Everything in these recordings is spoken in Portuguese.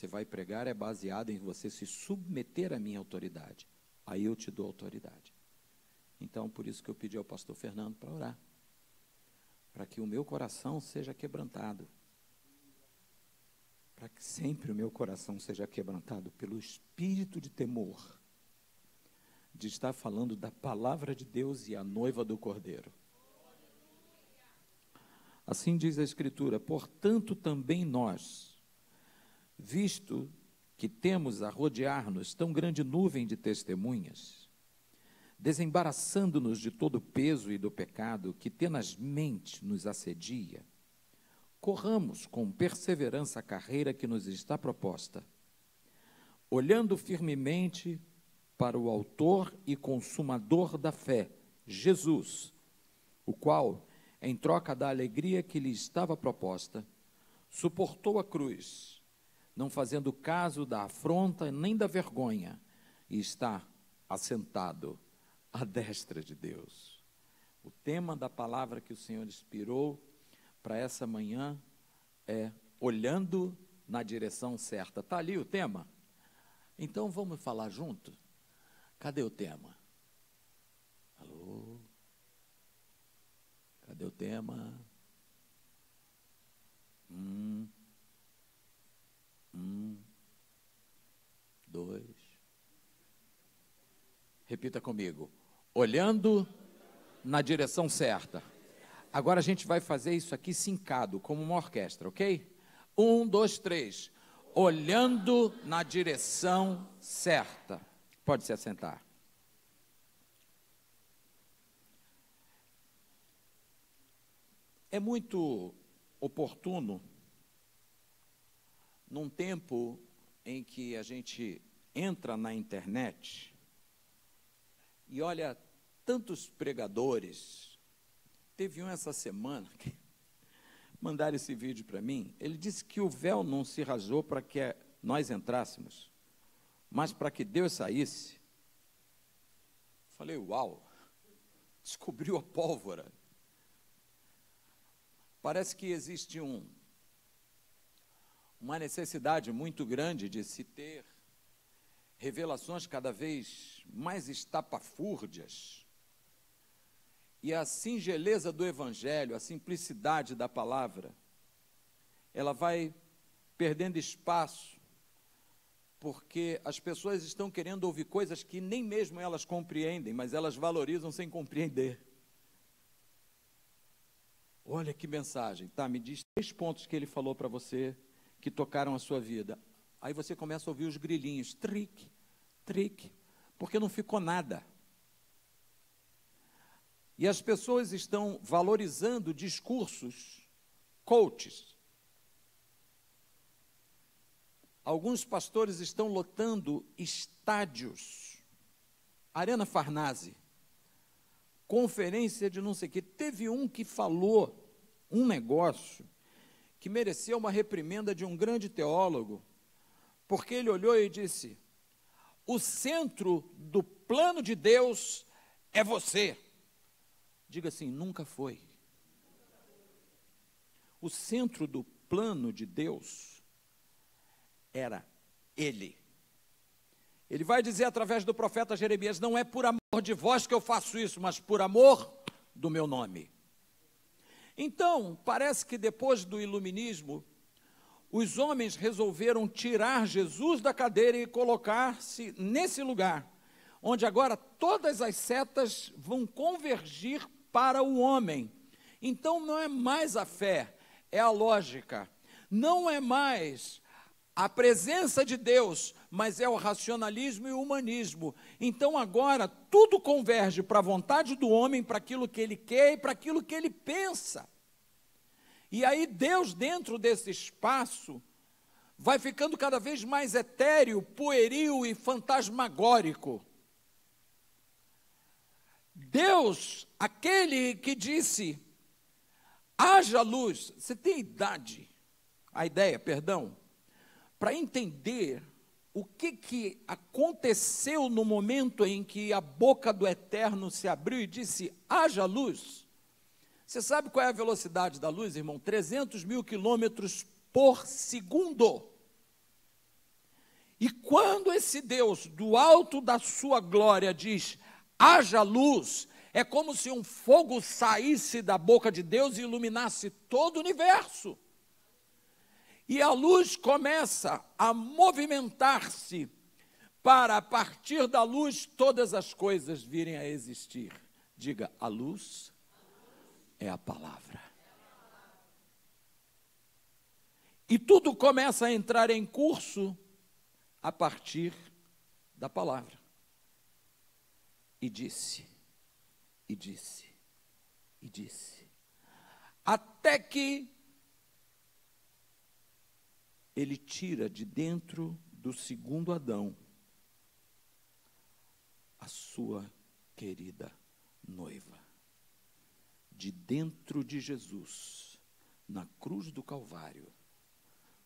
você vai pregar é baseado em você se submeter à minha autoridade. Aí eu te dou autoridade. Então, por isso que eu pedi ao pastor Fernando para orar, para que o meu coração seja quebrantado, para que sempre o meu coração seja quebrantado pelo espírito de temor, de estar falando da palavra de Deus e a noiva do Cordeiro. Assim diz a Escritura: portanto também nós, visto que temos a rodear-nos tão grande nuvem de testemunhas, desembaraçando-nos de todo o peso e do pecado que tenazmente nos assedia, corramos com perseverança a carreira que nos está proposta, olhando firmemente para o autor e consumador da fé, Jesus, o qual, em troca da alegria que lhe estava proposta, suportou a cruz, não fazendo caso da afronta nem da vergonha, e está assentado à destra de Deus. O tema da palavra que o Senhor inspirou para essa manhã é olhando na direção certa. Está ali o tema? Então vamos falar junto? Cadê o tema? Alô? Cadê o tema? Dois. Repita comigo. Olhando na direção certa. Agora a gente vai fazer isso aqui sincado, como uma orquestra, ok? 1, 2, 3. Olhando na direção certa. Pode se assentar. É muito oportuno, num tempo em que a gente entra na internet e olha tantos pregadores. Teve um essa semana que mandaram esse vídeo para mim. Ele disse que o véu não se rasgou para que nós entrássemos, mas para que Deus saísse. Falei, uau, descobriu a pólvora. Parece que existe uma necessidade muito grande de se ter revelações cada vez mais estapafúrdias. E a singeleza do Evangelho, a simplicidade da palavra, ela vai perdendo espaço, porque as pessoas estão querendo ouvir coisas que nem mesmo elas compreendem, mas elas valorizam sem compreender. Olha que mensagem, tá? Me diz 3 pontos que ele falou para você que tocaram a sua vida. Aí você começa a ouvir os grilinhos, tric, tric, porque não ficou nada. E as pessoas estão valorizando discursos coaches. Alguns pastores estão lotando estádios, Arena Farnese, conferência de não sei o quê. Teve um que falou um negócio que mereceu uma reprimenda de um grande teólogo, porque ele olhou e disse: o centro do plano de Deus é você. Diga assim, nunca foi. O centro do plano de Deus era Ele. Ele vai dizer através do profeta Jeremias: não é por amor de vós que eu faço isso, mas por amor do meu nome. Então, parece que depois do iluminismo, os homens resolveram tirar Jesus da cadeira e colocar-se nesse lugar, onde agora todas as setas vão convergir para o homem. Então não é mais a fé, é a lógica. Não é mais a presença de Deus, mas é o racionalismo e o humanismo. Então agora tudo converge para a vontade do homem, para aquilo que ele quer e para aquilo que ele pensa. E aí Deus, dentro desse espaço, vai ficando cada vez mais etéreo, pueril e fantasmagórico. Deus, aquele que disse, haja luz. Você tem ideia, para entender o que aconteceu no momento em que a boca do Eterno se abriu e disse, haja luz. Você sabe qual é a velocidade da luz, irmão? 300 mil quilômetros por segundo. E quando esse Deus, do alto da sua glória, diz, haja luz, é como se um fogo saísse da boca de Deus e iluminasse todo o universo. E a luz começa a movimentar-se para, a partir da luz, todas as coisas virem a existir. Diga, a luz é a palavra. E tudo começa a entrar em curso a partir da palavra. E disse, e disse, e disse. Até que ele tira de dentro do segundo Adão a sua querida noiva. De dentro de Jesus, na cruz do Calvário,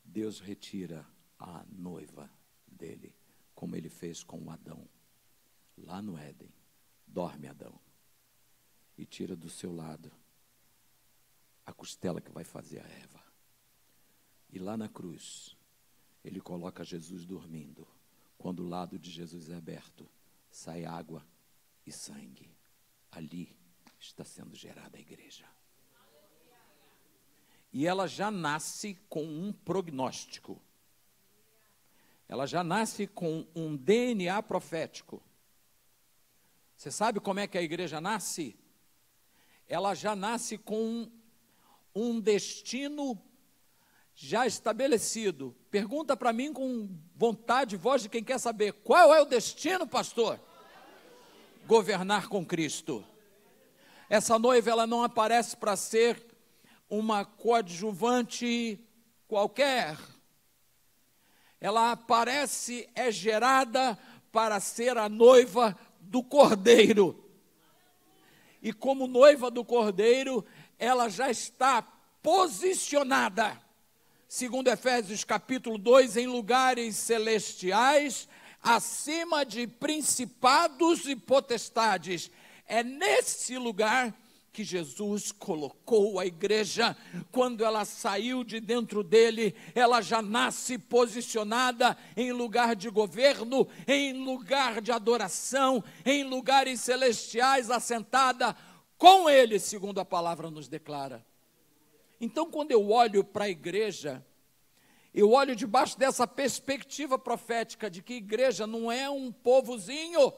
Deus retira a noiva dele, como ele fez com Adão, lá no Éden. Dorme, Adão, e tira do seu lado a costela que vai fazer a Eva. E lá na cruz, ele coloca Jesus dormindo. Quando o lado de Jesus é aberto, sai água e sangue. Ali está sendo gerada a igreja. E ela já nasce com um prognóstico. Ela já nasce com um DNA profético. Você sabe como é que a igreja nasce? Ela já nasce com um destino já estabelecido. Pergunta para mim com vontade, voz de quem quer saber. Qual é o destino, pastor? Governar com Cristo. Essa noiva, ela não aparece para ser uma coadjuvante qualquer. Ela aparece, é gerada para ser a noiva do Cordeiro. E como noiva do Cordeiro, ela já está posicionada, segundo Efésios capítulo 2, em lugares celestiais, acima de principados e potestades. É nesse lugar que Jesus colocou a igreja. Quando ela saiu de dentro dele, ela já nasce posicionada em lugar de governo, em lugar de adoração, em lugares celestiais, assentada com ele, segundo a palavra nos declara. Então, quando eu olho para a igreja, eu olho debaixo dessa perspectiva profética de que igreja não é um povozinho.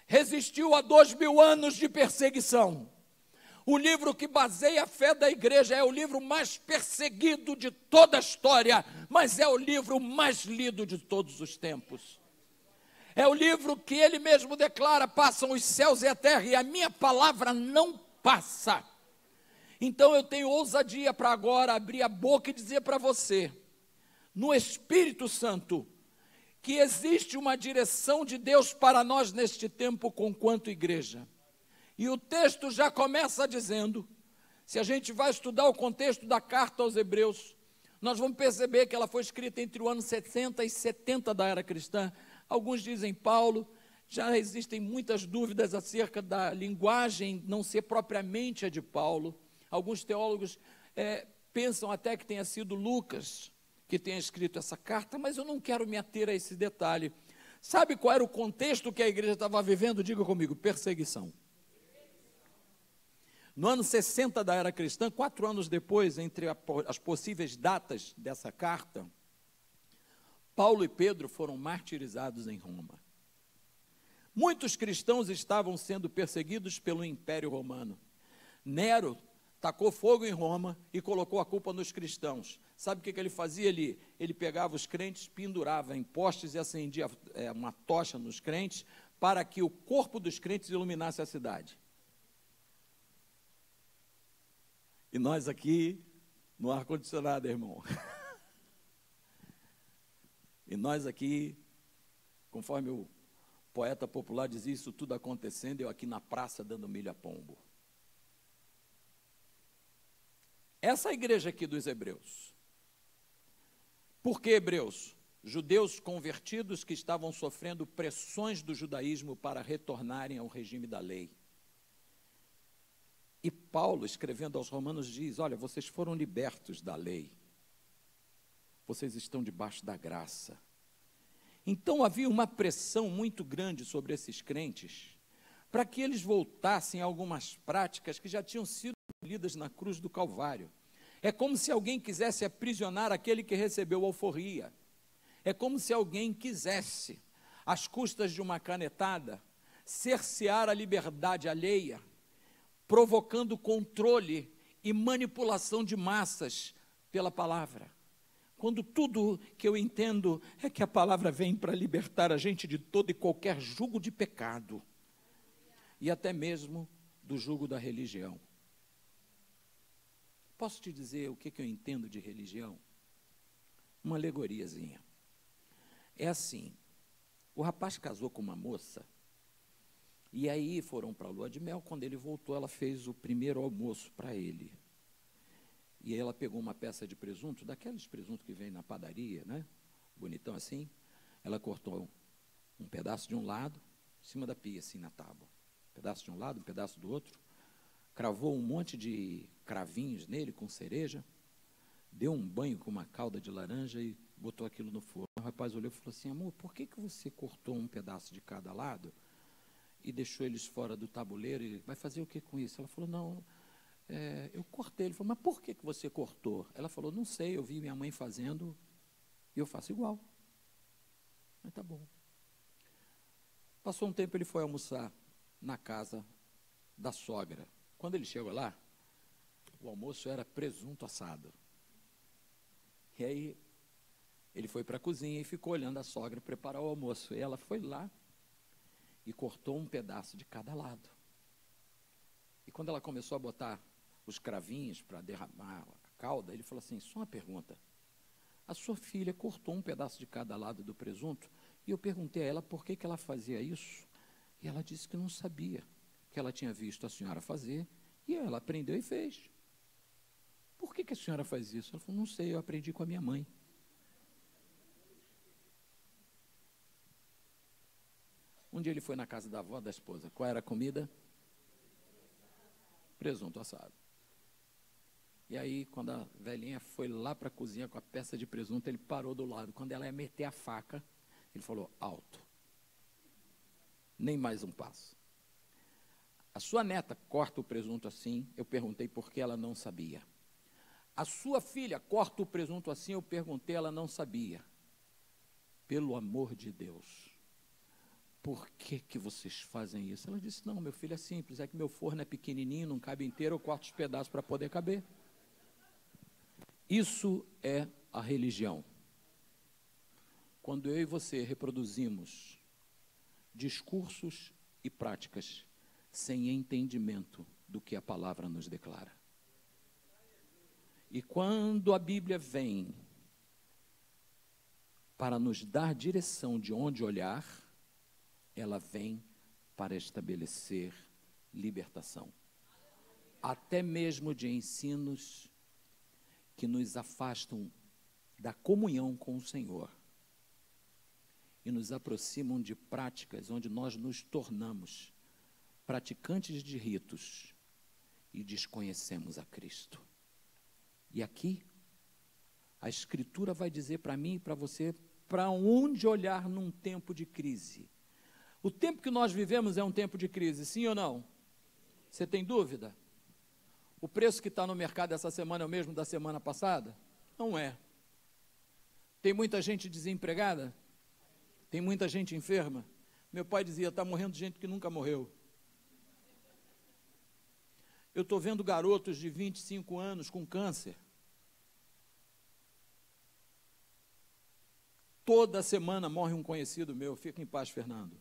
Resistiu a 2000 anos de perseguição. O livro que baseia a fé da igreja é o livro mais perseguido de toda a história, mas é o livro mais lido de todos os tempos. É o livro que ele mesmo declara, passam os céus e a terra, e a minha palavra não passa. Então eu tenho ousadia para agora abrir a boca e dizer para você, no Espírito Santo, que existe uma direção de Deus para nós neste tempo, conquanto igreja. E o texto já começa dizendo, se a gente vai estudar o contexto da carta aos Hebreus, nós vamos perceber que ela foi escrita entre o ano 60 e 70 da era cristã. Alguns dizem Paulo, já existem muitas dúvidas acerca da linguagem não ser propriamente a de Paulo. Alguns teólogos pensam até que tenha sido Lucas que tenha escrito essa carta, mas eu não quero me ater a esse detalhe. Sabe qual era o contexto que a igreja estava vivendo? Diga comigo, perseguição. No ano 60 da era cristã, 4 anos depois, entre as possíveis datas dessa carta, Paulo e Pedro foram martirizados em Roma. Muitos cristãos estavam sendo perseguidos pelo Império Romano. Nero tacou fogo em Roma e colocou a culpa nos cristãos. Sabe o que ele fazia? Ele pegava os crentes, pendurava em postes e acendia uma tocha nos crentes para que o corpo dos crentes iluminasse a cidade. E nós aqui no ar-condicionado, irmão. E nós aqui, conforme o poeta popular dizia, isso tudo acontecendo, eu aqui na praça dando milho a pombo. Essa igreja aqui dos Hebreus. Por que Hebreus? Judeus convertidos que estavam sofrendo pressões do judaísmo para retornarem ao regime da lei. E Paulo, escrevendo aos Romanos, diz, olha, vocês foram libertos da lei. Vocês estão debaixo da graça. Então havia uma pressão muito grande sobre esses crentes, para que eles voltassem a algumas práticas que já tinham sido abolidas na cruz do Calvário. É como se alguém quisesse aprisionar aquele que recebeu alforria. É como se alguém quisesse, às custas de uma canetada, cercear a liberdade alheia, provocando controle e manipulação de massas pela palavra. Quando tudo que eu entendo é que a palavra vem para libertar a gente de todo e qualquer jugo de pecado, e até mesmo do jugo da religião. Posso te dizer o que eu entendo de religião? Uma alegoriazinha. É assim, o rapaz casou com uma moça, e aí foram para a lua de mel. Quando ele voltou, ela fez o primeiro almoço para ele. E aí ela pegou uma peça de presunto, daqueles presuntos que vem na padaria, né? Bonitão assim. Ela cortou um pedaço de um lado, em cima da pia, assim, na tábua. Um pedaço de um lado, um pedaço do outro. Cravou um monte de cravinhos nele, com cereja. Deu um banho com uma calda de laranja e botou aquilo no forno. O rapaz olhou e falou assim: amor, por que você cortou um pedaço de cada lado e deixou eles fora do tabuleiro? E vai fazer o que com isso? Ela falou: não, eu cortei. Ele falou: mas por que você cortou? Ela falou: não sei, eu vi minha mãe fazendo e eu faço igual. Mas tá bom. Passou um tempo, ele foi almoçar na casa da sogra. Quando ele chegou lá, o almoço era presunto assado. E aí, ele foi para a cozinha e ficou olhando a sogra preparar o almoço. E ela foi lá e cortou um pedaço de cada lado. E quando ela começou a botar os cravinhos para derramar a calda, ele falou assim: só uma pergunta. A sua filha cortou um pedaço de cada lado do presunto, e eu perguntei a ela por que ela fazia isso, e ela disse que não sabia, que ela tinha visto a senhora fazer, e ela aprendeu e fez. Por que a senhora faz isso? Ela falou: não sei, eu aprendi com a minha mãe. Um dia ele foi na casa da avó da esposa. Qual era a comida? Presunto assado. E aí, quando a velhinha foi lá para a cozinha com a peça de presunto, ele parou do lado. Quando ela ia meter a faca, ele falou: alto. Nem mais um passo. A sua neta corta o presunto assim, eu perguntei por que ela não sabia. A sua filha corta o presunto assim, eu perguntei, ela não sabia. Pelo amor de Deus, por que vocês fazem isso? Ela disse: não, meu filho, é simples, é que meu forno é pequenininho, não cabe inteiro, eu corto os pedaços para poder caber. Isso é a religião. Quando eu e você reproduzimos discursos e práticas sem entendimento do que a palavra nos declara. E quando a Bíblia vem para nos dar direção de onde olhar, ela vem para estabelecer libertação. Até mesmo de ensinos que nos afastam da comunhão com o Senhor e nos aproximam de práticas onde nós nos tornamos praticantes de ritos e desconhecemos a Cristo. E aqui, a Escritura vai dizer para mim e para você para onde olhar num tempo de crise. O tempo que nós vivemos é um tempo de crise, sim ou não? Você tem dúvida? O preço que está no mercado essa semana é o mesmo da semana passada? Não é. Tem muita gente desempregada? Tem muita gente enferma? Meu pai dizia: está morrendo gente que nunca morreu. Eu estou vendo garotos de 25 anos com câncer. Toda semana morre um conhecido meu. Fica em paz, Fernando.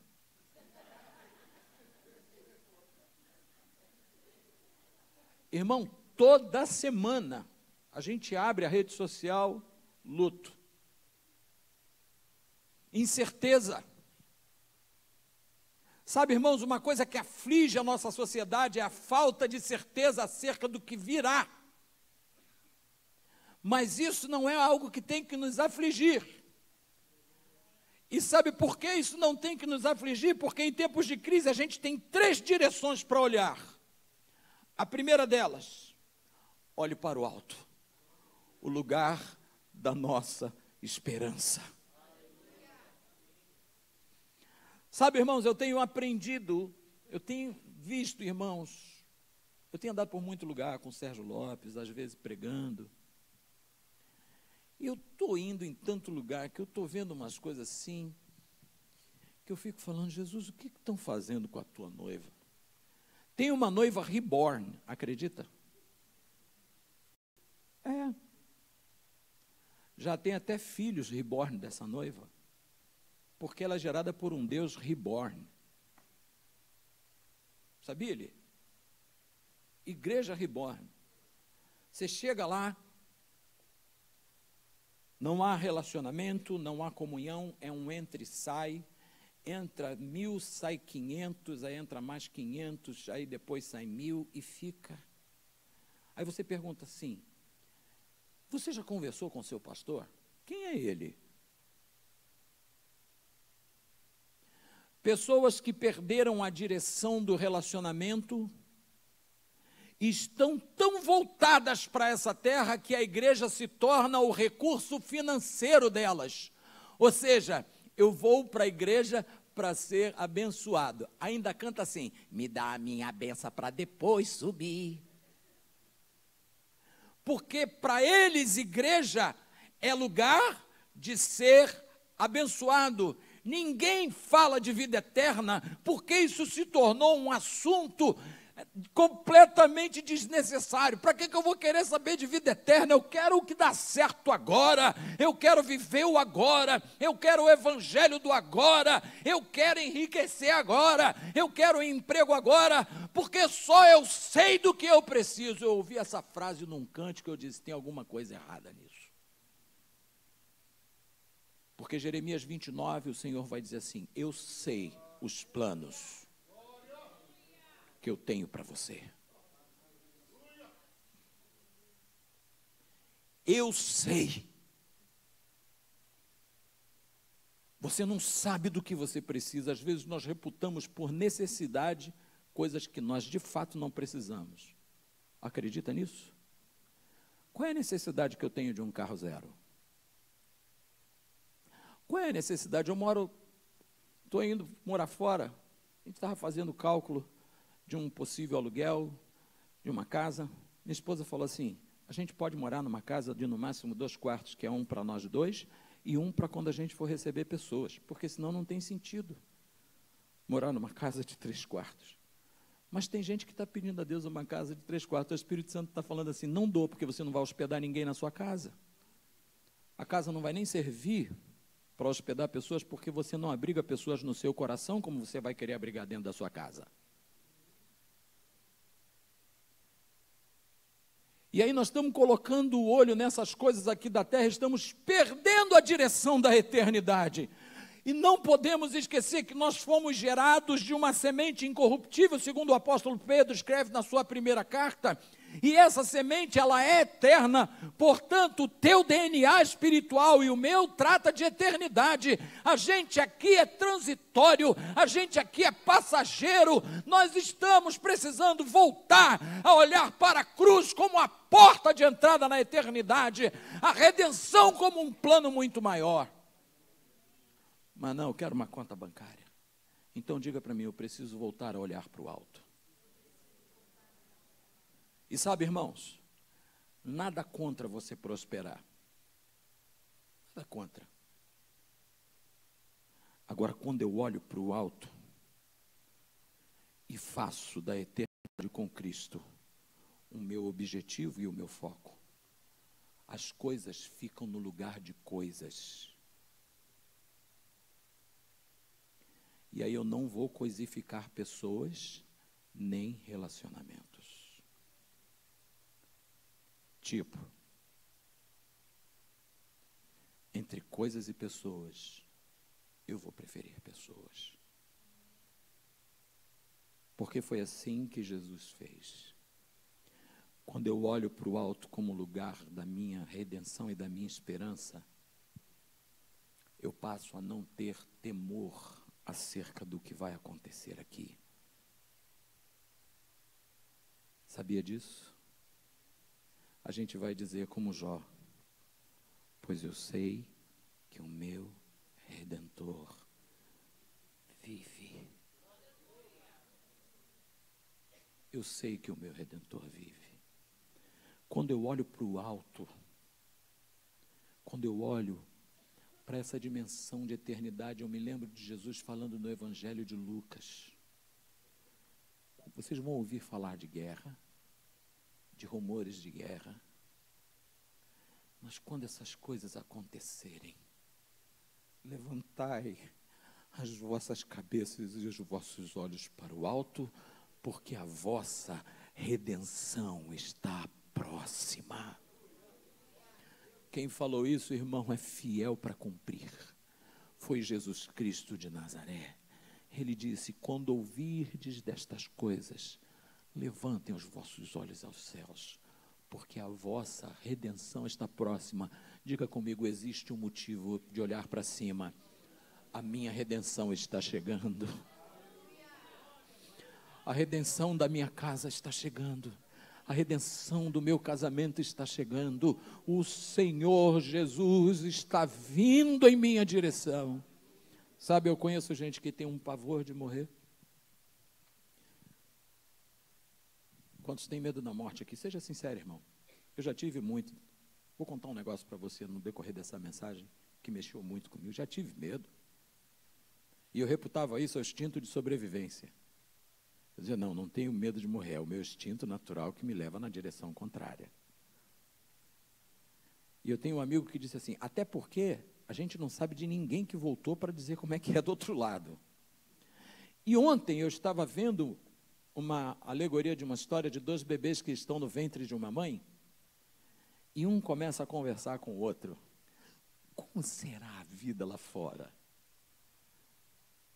Irmão, toda semana a gente abre a rede social, luto. Incerteza. Sabe, irmãos, uma coisa que aflige a nossa sociedade é a falta de certeza acerca do que virá. Mas isso não é algo que tem que nos afligir. E sabe por que isso não tem que nos afligir? Porque em tempos de crise a gente tem 3 direções para olhar. A primeira delas, olhe para o alto, o lugar da nossa esperança. Sabe, irmãos, eu tenho aprendido, eu tenho visto, irmãos, eu tenho andado por muito lugar com o Sérgio Lopes, às vezes pregando, e eu estou indo em tanto lugar que eu estou vendo umas coisas assim, que eu fico falando, Jesus, o que estão fazendo com a tua noiva? Tem uma noiva reborn, acredita? É. Já tem até filhos reborn dessa noiva, porque ela é gerada por um Deus reborn. Sabia, ele? Igreja reborn. Você chega lá, não há relacionamento, não há comunhão, é um entra e sai, entra 1000, sai 500, aí entra mais 500, aí depois sai 1000 e fica. Aí você pergunta assim, você já conversou com seu pastor? Quem é ele? Pessoas que perderam a direção do relacionamento e estão tão voltadas para essa terra que a igreja se torna o recurso financeiro delas. Ou seja, eu vou para a igreja para ser abençoado. Ainda canta assim, me dá a minha benção para depois subir. Porque para eles igreja é lugar de ser abençoado. Ninguém fala de vida eterna, porque isso se tornou um assunto completamente desnecessário. Para que eu vou querer saber de vida eterna? Eu quero o que dá certo agora, eu quero viver o agora, eu quero o evangelho do agora, eu quero enriquecer agora, eu quero um emprego agora, porque só eu sei do que eu preciso. Eu ouvi essa frase num cântico, eu disse, tem alguma coisa errada nisso. Porque Jeremias 29, o Senhor vai dizer assim, eu sei os planos que eu tenho para você. Eu sei. Você não sabe do que você precisa. Às vezes nós reputamos por necessidade coisas que nós de fato não precisamos. Acredita nisso? Qual é a necessidade que eu tenho de um carro zero? Qual é a necessidade? Estou indo morar fora. A gente estava fazendo cálculo de um possível aluguel, de uma casa. Minha esposa falou assim, a gente pode morar numa casa de no máximo 2 quartos, que é um para nós dois, e um para quando a gente for receber pessoas, porque senão não tem sentido morar numa casa de 3 quartos. Mas tem gente que está pedindo a Deus uma casa de 3 quartos, o Espírito Santo está falando assim, não dou, porque você não vai hospedar ninguém na sua casa. A casa não vai nem servir para hospedar pessoas, porque você não abriga pessoas no seu coração, como você vai querer abrigar dentro da sua casa. E aí nós estamos colocando o olho nessas coisas aqui da terra, estamos perdendo a direção da eternidade. E não podemos esquecer que nós fomos gerados de uma semente incorruptível, segundo o apóstolo Pedro escreve na sua primeira carta, e essa semente, ela é eterna, portanto, o teu DNA espiritual e o meu trata de eternidade. A gente aqui é transitório, a gente aqui é passageiro, nós estamos precisando voltar a olhar para a cruz como a porta de entrada na eternidade, a redenção como um plano muito maior. Mas não, eu quero uma conta bancária. Então diga para mim, eu preciso voltar a olhar para o alto. E sabe, irmãos, nada contra você prosperar. Nada contra. Agora, quando eu olho para o alto e faço da eternidade com Cristo o meu objetivo e o meu foco, as coisas ficam no lugar de coisas. E aí eu não vou coisificar pessoas, nem relacionamentos. Tipo, entre coisas e pessoas, eu vou preferir pessoas. Porque foi assim que Jesus fez. Quando eu olho para o alto como lugar da minha redenção e da minha esperança, eu passo a não ter temor acerca do que vai acontecer aqui. Sabia disso? A gente vai dizer como Jó, pois eu sei que o meu Redentor vive. eu sei que o meu Redentor vive. Quando eu olho para o alto, quando eu olho para essa dimensão de eternidade, eu me lembro de Jesus falando no Evangelho de Lucas. Vocês vão ouvir falar de guerra, de rumores de guerra, mas quando essas coisas acontecerem, levantai as vossas cabeças e os vossos olhos para o alto, porque a vossa redenção está próxima. Quem falou isso, irmão, é fiel para cumprir. Foi Jesus Cristo de Nazaré. Ele disse: quando ouvirdes destas coisas, levantem os vossos olhos aos céus, porque a vossa redenção está próxima. Diga comigo: existe um motivo de olhar para cima. A minha redenção está chegando. A redenção da minha casa está chegando. A redenção do meu casamento está chegando. O Senhor Jesus está vindo em minha direção. Sabe, eu conheço gente que tem um pavor de morrer. Quantos têm medo da morte aqui? Seja sincero, irmão. Eu já tive muito. Vou contar um negócio para você no decorrer dessa mensagem que mexeu muito comigo. Já tive medo. E eu reputava isso ao instinto de sobrevivência. Eu dizia: não tenho medo de morrer, é o meu instinto natural que me leva na direção contrária. E eu tenho um amigo que disse assim: até porque a gente não sabe de ninguém que voltou para dizer como é que é do outro lado. E ontem eu estava vendo uma alegoria de uma história de 2 bebês que estão no ventre de uma mãe, e um começa a conversar com o outro: como será a vida lá fora?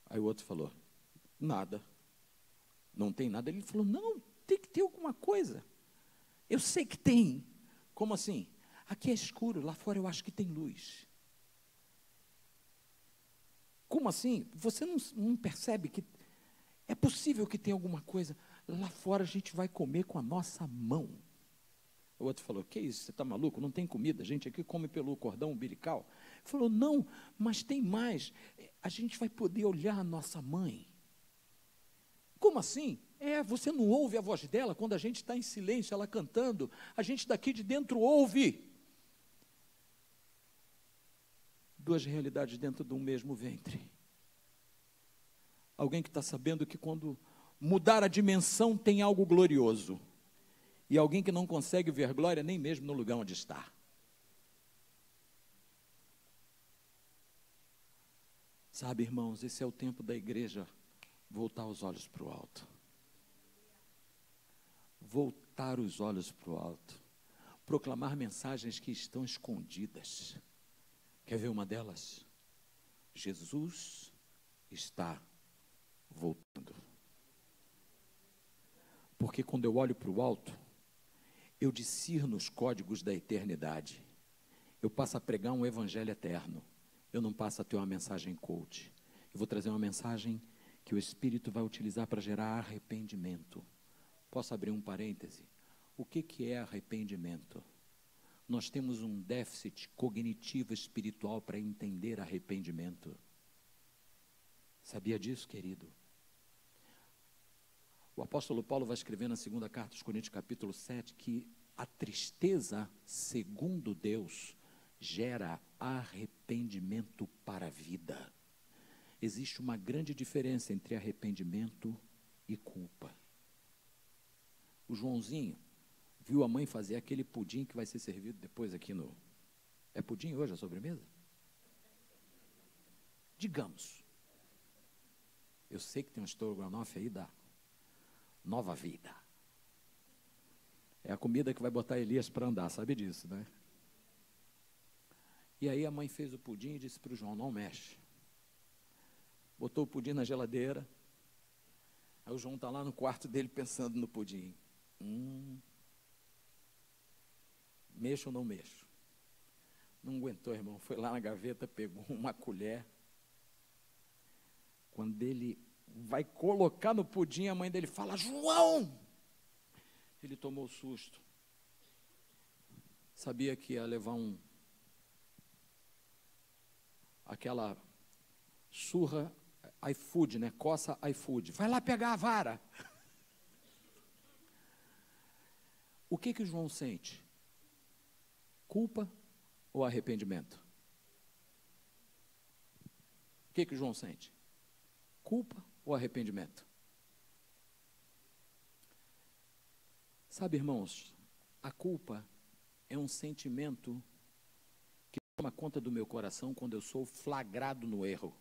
Aí o outro falou: nada. Não tem nada. Ele falou: não, tem que ter alguma coisa. Eu sei que tem. Como assim? Aqui é escuro, lá fora eu acho que tem luz. Como assim? Você não percebe que é possível que tenha alguma coisa? Lá fora a gente vai comer com a nossa mão. O outro falou: que isso, você está maluco? Não tem comida, a gente aqui come pelo cordão umbilical. Ele falou: não, mas tem mais. A gente vai poder olhar a nossa mãe. Como assim? Você não ouve a voz dela quando a gente está em silêncio, ela cantando. A gente daqui de dentro ouve. 2 realidades dentro de um mesmo ventre. Alguém que está sabendo que quando mudar a dimensão tem algo glorioso. E alguém que não consegue ver glória nem mesmo no lugar onde está. Sabe, irmãos, esse é o tempo da igreja voltar os olhos para o alto. Voltar os olhos para o alto. Proclamar mensagens que estão escondidas. Quer ver uma delas? Jesus está voltando. Porque quando eu olho para o alto, eu discerno os códigos da eternidade. Eu passo a pregar um evangelho eterno. Eu não passo a ter uma mensagem coach. Eu vou trazer uma mensagem que o Espírito vai utilizar para gerar arrependimento. Posso abrir um parêntese? O que é arrependimento? Nós temos um déficit cognitivo espiritual para entender arrependimento. Sabia disso, querido? O apóstolo Paulo vai escrever na 2ª carta aos Coríntios, capítulo 7, que a tristeza, segundo Deus, gera arrependimento para a vida. Existe uma grande diferença entre arrependimento e culpa. O Joãozinho viu a mãe fazer aquele pudim que vai ser servido depois aqui no... É pudim hoje a sobremesa? Digamos. Eu sei que tem um estrogonofe aí da Nova Vida. É a comida que vai botar Elias para andar, sabe disso, né? E aí a mãe fez o pudim e disse para o João: não mexe. Botou o pudim na geladeira. Aí o João está lá no quarto dele pensando no pudim. Mexo ou não mexo? Não aguentou, irmão. Foi lá na gaveta, pegou uma colher. Quando ele vai colocar no pudim, a mãe dele fala: João! Ele tomou susto. Sabia que ia levar aquela surra iFood, né? Coça iFood. Vai lá pegar a vara. O que João sente? Culpa ou arrependimento? O que João sente? Culpa ou arrependimento? Sabe, irmãos, a culpa é um sentimento que toma conta do meu coração quando eu sou flagrado no erro.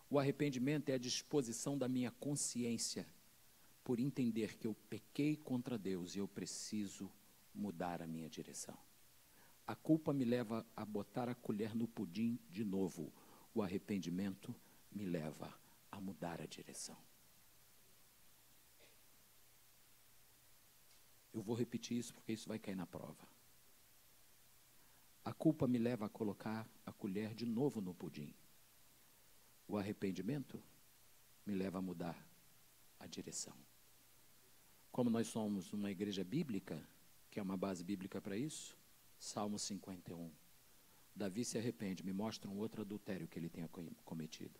O arrependimento é a disposição da minha consciência por entender que eu pequei contra Deus e eu preciso mudar a minha direção. A culpa me leva a botar a colher no pudim de novo. O arrependimento me leva a mudar a direção. Eu vou repetir isso porque isso vai cair na prova. A culpa me leva a colocar a colher de novo no pudim. O arrependimento me leva a mudar a direção. Como nós somos uma igreja bíblica, que é uma base bíblica para isso, Salmo 51. Davi se arrepende, me mostra um outro adultério que ele tenha cometido.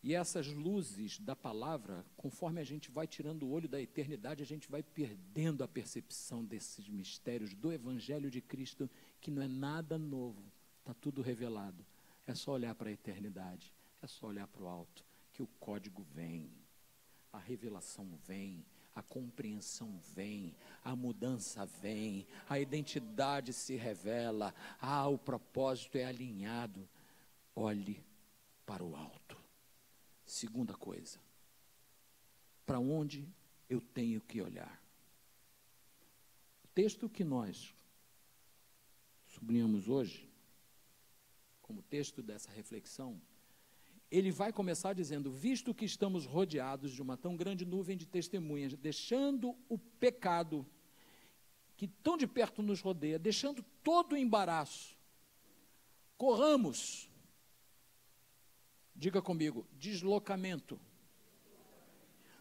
E essas luzes da palavra, conforme a gente vai tirando o olho da eternidade, a gente vai perdendo a percepção desses mistérios do Evangelho de Cristo, que não é nada novo, está tudo revelado. É só olhar para a eternidade, é só olhar para o alto, que o código vem, a revelação vem, a compreensão vem, a mudança vem, a identidade se revela, o propósito é alinhado. Olhe para o alto. Segunda coisa, para onde eu tenho que olhar? O texto que nós sublinhamos hoje, como texto dessa reflexão, ele vai começar dizendo: visto que estamos rodeados de uma tão grande nuvem de testemunhas, deixando o pecado que tão de perto nos rodeia, deixando todo o embaraço, corramos. Diga comigo, deslocamento.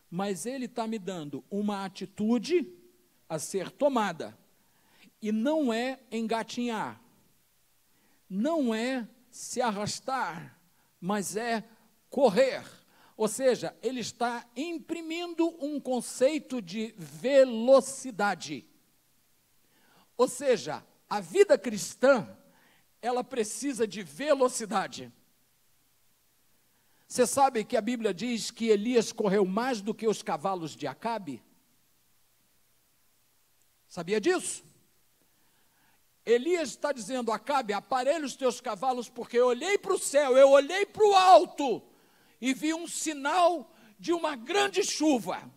Mas ele está me dando uma atitude a ser tomada. E não é engatinhar. Não é se arrastar, mas é correr. Ou seja, ele está imprimindo um conceito de velocidade. Ou seja, a vida cristã, ela precisa de velocidade. Você sabe que a Bíblia diz que Elias correu mais do que os cavalos de Acabe? Sabia disso? Elias está dizendo: Acabe, aparelha os teus cavalos, porque eu olhei para o céu, eu olhei para o alto, e vi um sinal de uma grande chuva.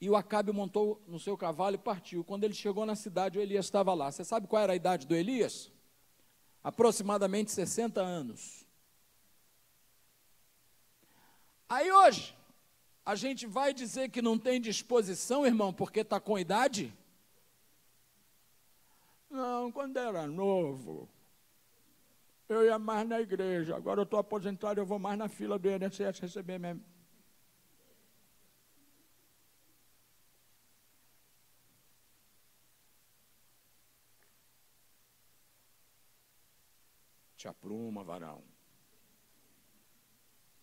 E o Acabe montou no seu cavalo e partiu. Quando ele chegou na cidade, o Elias estava lá. Você sabe qual era a idade do Elias? Aproximadamente 60 anos. Aí hoje, a gente vai dizer que não tem disposição, irmão, porque está com idade? Não, quando era novo, eu ia mais na igreja. Agora eu estou aposentado, eu vou mais na fila do INSS receber mesmo. Te apruma, varão.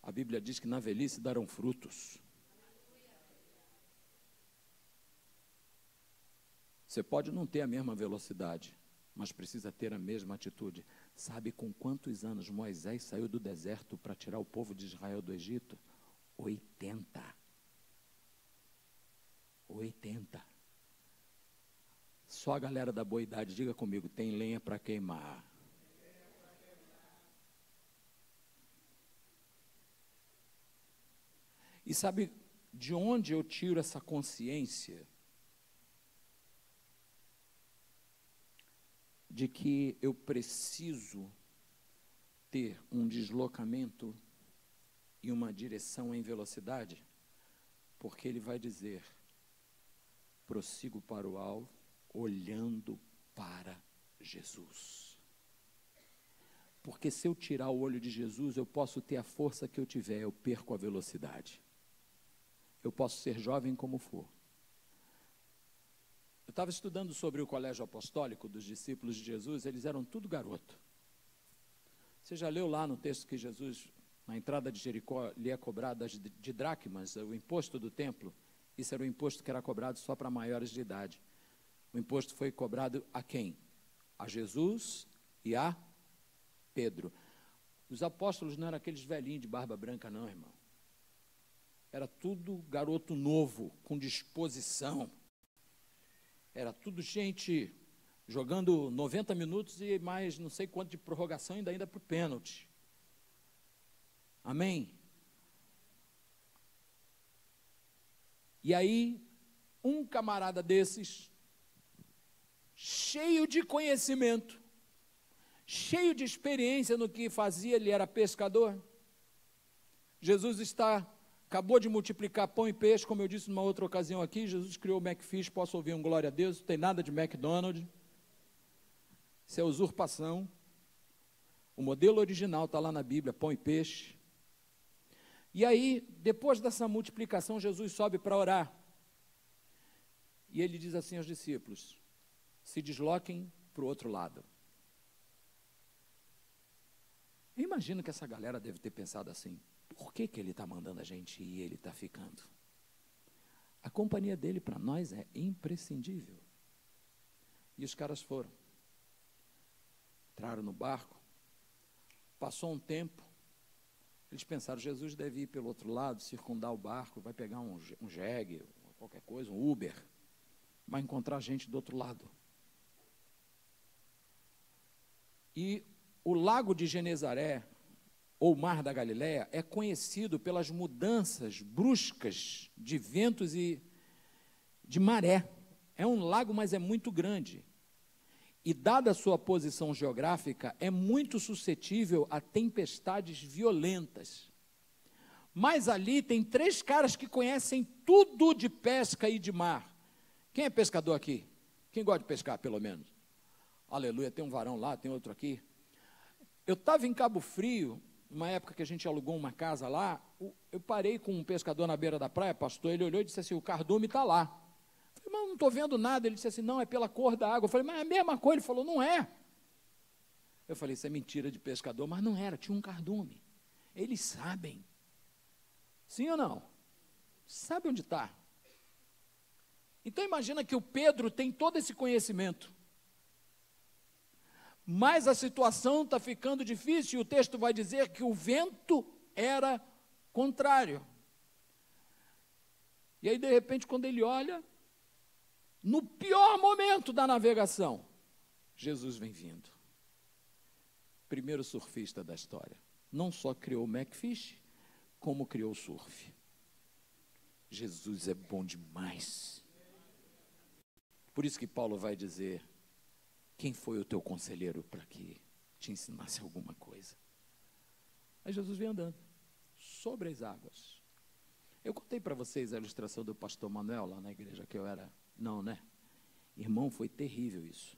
A Bíblia diz que na velhice darão frutos. Você pode não ter a mesma velocidade, mas precisa ter a mesma atitude. Sabe com quantos anos Moisés saiu do deserto para tirar o povo de Israel do Egito? 80. 80. Só a galera da boa idade, diga comigo, tem lenha para queimar. E sabe de onde eu tiro essa consciência de que eu preciso ter um deslocamento e uma direção em velocidade? Porque ele vai dizer: prossigo para o alvo, olhando para Jesus. Porque se eu tirar o olho de Jesus, eu posso ter a força que eu tiver, eu perco a velocidade. Eu posso ser jovem como for. Eu estava estudando sobre o colégio apostólico dos discípulos de Jesus, eles eram tudo garoto. Você já leu lá no texto que Jesus, na entrada de Jericó, lhe é cobrado de dracmas, o imposto do templo. Isso era o imposto que era cobrado só para maiores de idade. O imposto foi cobrado a quem? A Jesus e a Pedro. Os apóstolos não eram aqueles velhinhos de barba branca, não, irmão. Era tudo garoto novo, com disposição. Era tudo gente jogando 90 minutos e mais não sei quanto de prorrogação, ainda para o pênalti. Amém? E aí, um camarada desses, cheio de conhecimento, cheio de experiência no que fazia, ele era pescador. Jesus acabou de multiplicar pão e peixe, como eu disse numa outra ocasião aqui. Jesus criou o McFish, posso ouvir um glória a Deus, não tem nada de McDonald's. Isso é usurpação. O modelo original está lá na Bíblia, pão e peixe. E aí, depois dessa multiplicação, Jesus sobe para orar. E ele diz assim aos discípulos: se desloquem para o outro lado. Eu imagino que essa galera deve ter pensado assim: por que ele está mandando a gente ir e ele está ficando? A companhia dele para nós é imprescindível. E os caras foram. Entraram no barco. Passou um tempo. Eles pensaram: Jesus deve ir pelo outro lado, circundar o barco, vai pegar um jegue, qualquer coisa, um Uber, vai encontrar gente do outro lado. E o lago de Genezaré, ou Mar da Galileia, é conhecido pelas mudanças bruscas de ventos e de maré. É um lago, mas é muito grande. E, dada a sua posição geográfica, é muito suscetível a tempestades violentas. Mas ali tem 3 caras que conhecem tudo de pesca e de mar. Quem é pescador aqui? Quem gosta de pescar, pelo menos? Aleluia, tem um varão lá, tem outro aqui. Eu estava em Cabo Frio, uma época que a gente alugou uma casa lá, eu parei com um pescador na beira da praia, pastor, ele olhou e disse assim: o cardume está lá. Eu falei: mas não estou vendo nada. Ele disse assim: não, é pela cor da água. Eu falei: mas é a mesma cor. Ele falou: não é. Eu falei: isso é mentira de pescador, mas não era, tinha um cardume. Eles sabem. Sim ou não? Sabe onde está. Então imagina que o Pedro tem todo esse conhecimento. Mas a situação está ficando difícil, e o texto vai dizer que o vento era contrário. E aí, de repente, quando ele olha, no pior momento da navegação, Jesus vem vindo. Primeiro surfista da história. Não só criou o McFish, como criou o surf. Jesus é bom demais. Por isso que Paulo vai dizer: quem foi o teu conselheiro para que te ensinasse alguma coisa? Aí Jesus vem andando sobre as águas. Eu contei para vocês a ilustração do pastor Manuel lá na igreja que eu era. Não, né? Irmão, foi terrível isso.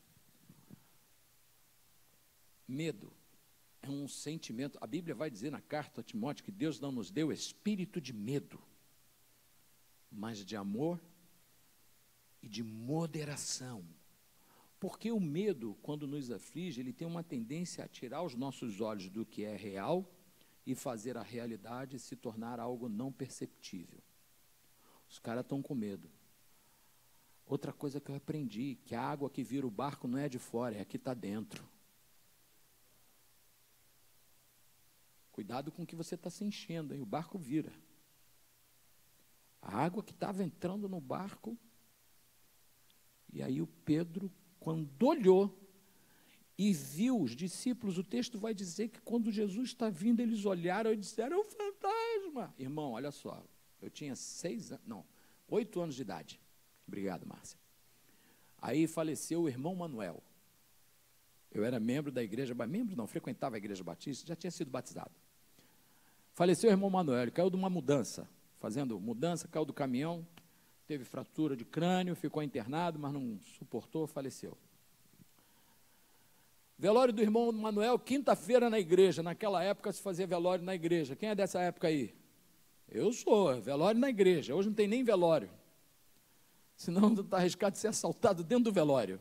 Medo é um sentimento. A Bíblia vai dizer na carta a Timóteo que Deus não nos deu espírito de medo, mas de amor e de moderação. Porque o medo, quando nos aflige, ele tem uma tendência a tirar os nossos olhos do que é real e fazer a realidade se tornar algo não perceptível. Os caras estão com medo. Outra coisa que eu aprendi, que a água que vira o barco não é de fora, é a que está dentro. Cuidado com o que você está se enchendo, hein? O barco vira. A água que estava entrando no barco, e aí o Pedro, quando olhou e viu os discípulos, o texto vai dizer que quando Jesus está vindo, eles olharam e disseram: é um fantasma. Irmão, olha só, eu tinha 8 anos de idade. Obrigado, Márcia. Aí faleceu o irmão Manuel. Eu era membro da igreja, frequentava a igreja batista, já tinha sido batizado. Faleceu o irmão Manuel, ele caiu de uma mudança, fazendo mudança, caiu do caminhão, teve fratura de crânio, ficou internado, mas não suportou, faleceu. Velório do irmão Manuel, quinta-feira na igreja. Naquela época se fazia velório na igreja. Quem é dessa época aí? Eu sou, velório na igreja. Hoje não tem nem velório. Senão está arriscado de ser assaltado dentro do velório.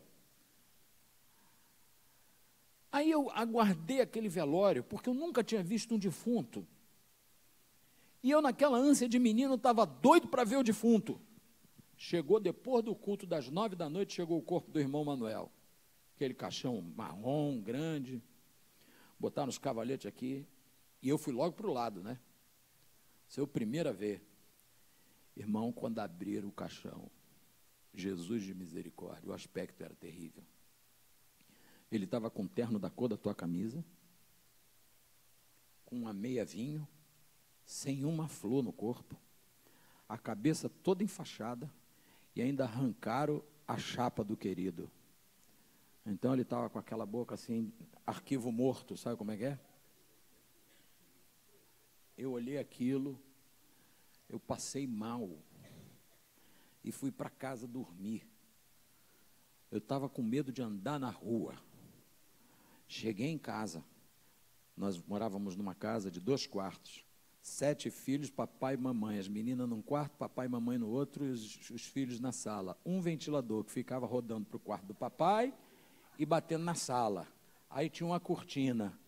Aí eu aguardei aquele velório, porque eu nunca tinha visto um defunto E eu, naquela ânsia de menino, estava doido para ver o defunto. Chegou depois do culto das 9 da noite, chegou o corpo do irmão Manuel. Aquele caixão marrom, grande. Botaram os cavaletes aqui. E eu fui logo para o lado, né? Ser o primeiro a ver. Irmão, quando abriram o caixão, Jesus de misericórdia, o aspecto era terrível. Ele estava com o terno da cor da tua camisa, com uma meia vinho, sem uma flor no corpo, a cabeça toda enfaixada, e ainda arrancaram a chapa do querido. Então ele estava com aquela boca assim, arquivo morto, sabe como é que é? Eu olhei aquilo, eu passei mal, e fui para casa dormir. Eu estava com medo de andar na rua. Cheguei em casa, nós morávamos numa casa de 2 quartos, 7 filhos, papai e mamãe, as meninas num quarto, papai e mamãe no outro, e os filhos na sala. Um ventilador que ficava rodando para o quarto do papai e batendo na sala. Aí tinha uma cortina.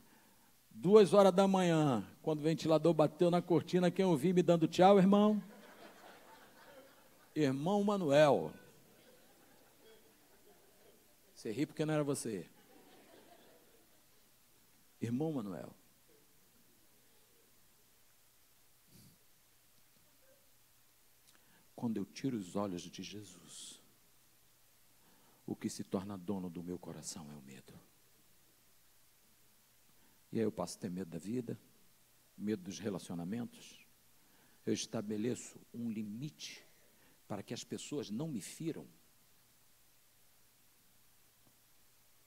2 horas da manhã, quando o ventilador bateu na cortina, quem eu vi me dando tchau, irmão? Irmão Manuel. Você ri porque não era você. Irmão Manuel. Quando eu tiro os olhos de Jesus, o que se torna dono do meu coração é o medo. E aí eu passo a ter medo da vida, medo dos relacionamentos. Eu estabeleço um limite para que as pessoas não me firam.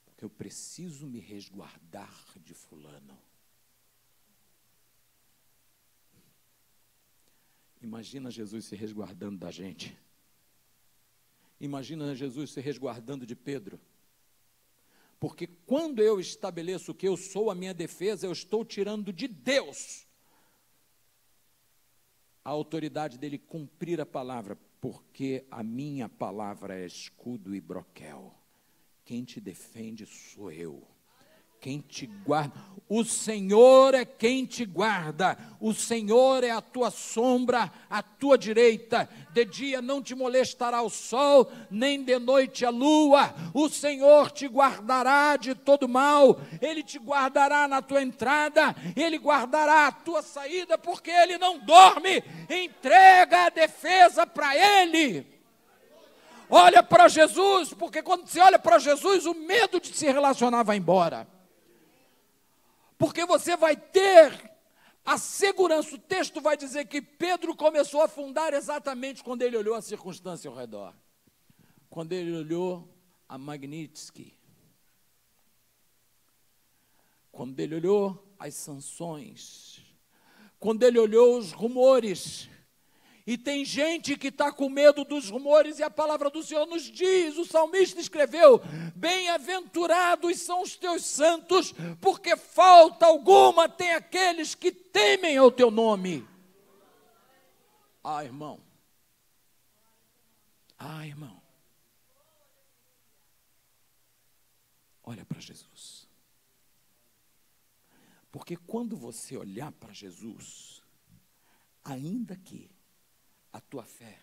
Porque eu preciso me resguardar de fulano. Imagina Jesus se resguardando da gente. Imagina Jesus se resguardando de Pedro. Porque quando eu estabeleço que eu sou a minha defesa, eu estou tirando de Deus a autoridade dele cumprir a palavra, porque a minha palavra é escudo e broquel. Quem te defende sou eu. Quem te guarda, o Senhor é quem te guarda, o Senhor é a tua sombra, à tua direita, de dia não te molestará o sol, nem de noite a lua, o Senhor te guardará de todo mal, Ele te guardará na tua entrada, Ele guardará a tua saída, porque Ele não dorme, entrega a defesa para Ele. Olha para Jesus, porque quando você olha para Jesus, o medo de se relacionar vai embora. Porque você vai ter a segurança. O texto vai dizer que Pedro começou a afundar exatamente quando ele olhou a circunstância ao redor. Quando ele olhou a Magnitsky. Quando ele olhou as sanções. Quando ele olhou os rumores. E tem gente que está com medo dos rumores, e a palavra do Senhor nos diz, o salmista escreveu, bem-aventurados são os teus santos, porque falta alguma tem aqueles que temem ao teu nome. Ah, irmão. Ah, irmão. Olha para Jesus. Porque quando você olhar para Jesus, ainda que a tua fé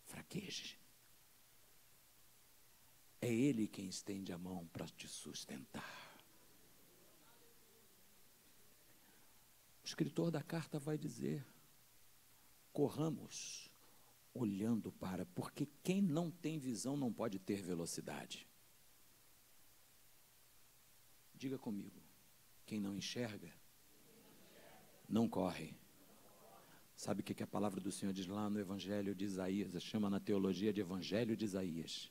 fraqueje, é Ele quem estende a mão para te sustentar. O escritor da carta vai dizer, corramos olhando para, porque quem não tem visão não pode ter velocidade. Diga comigo, quem não enxerga, não corre. Sabe o que a palavra do Senhor diz lá no Evangelho de Isaías? Chama na teologia de Evangelho de Isaías.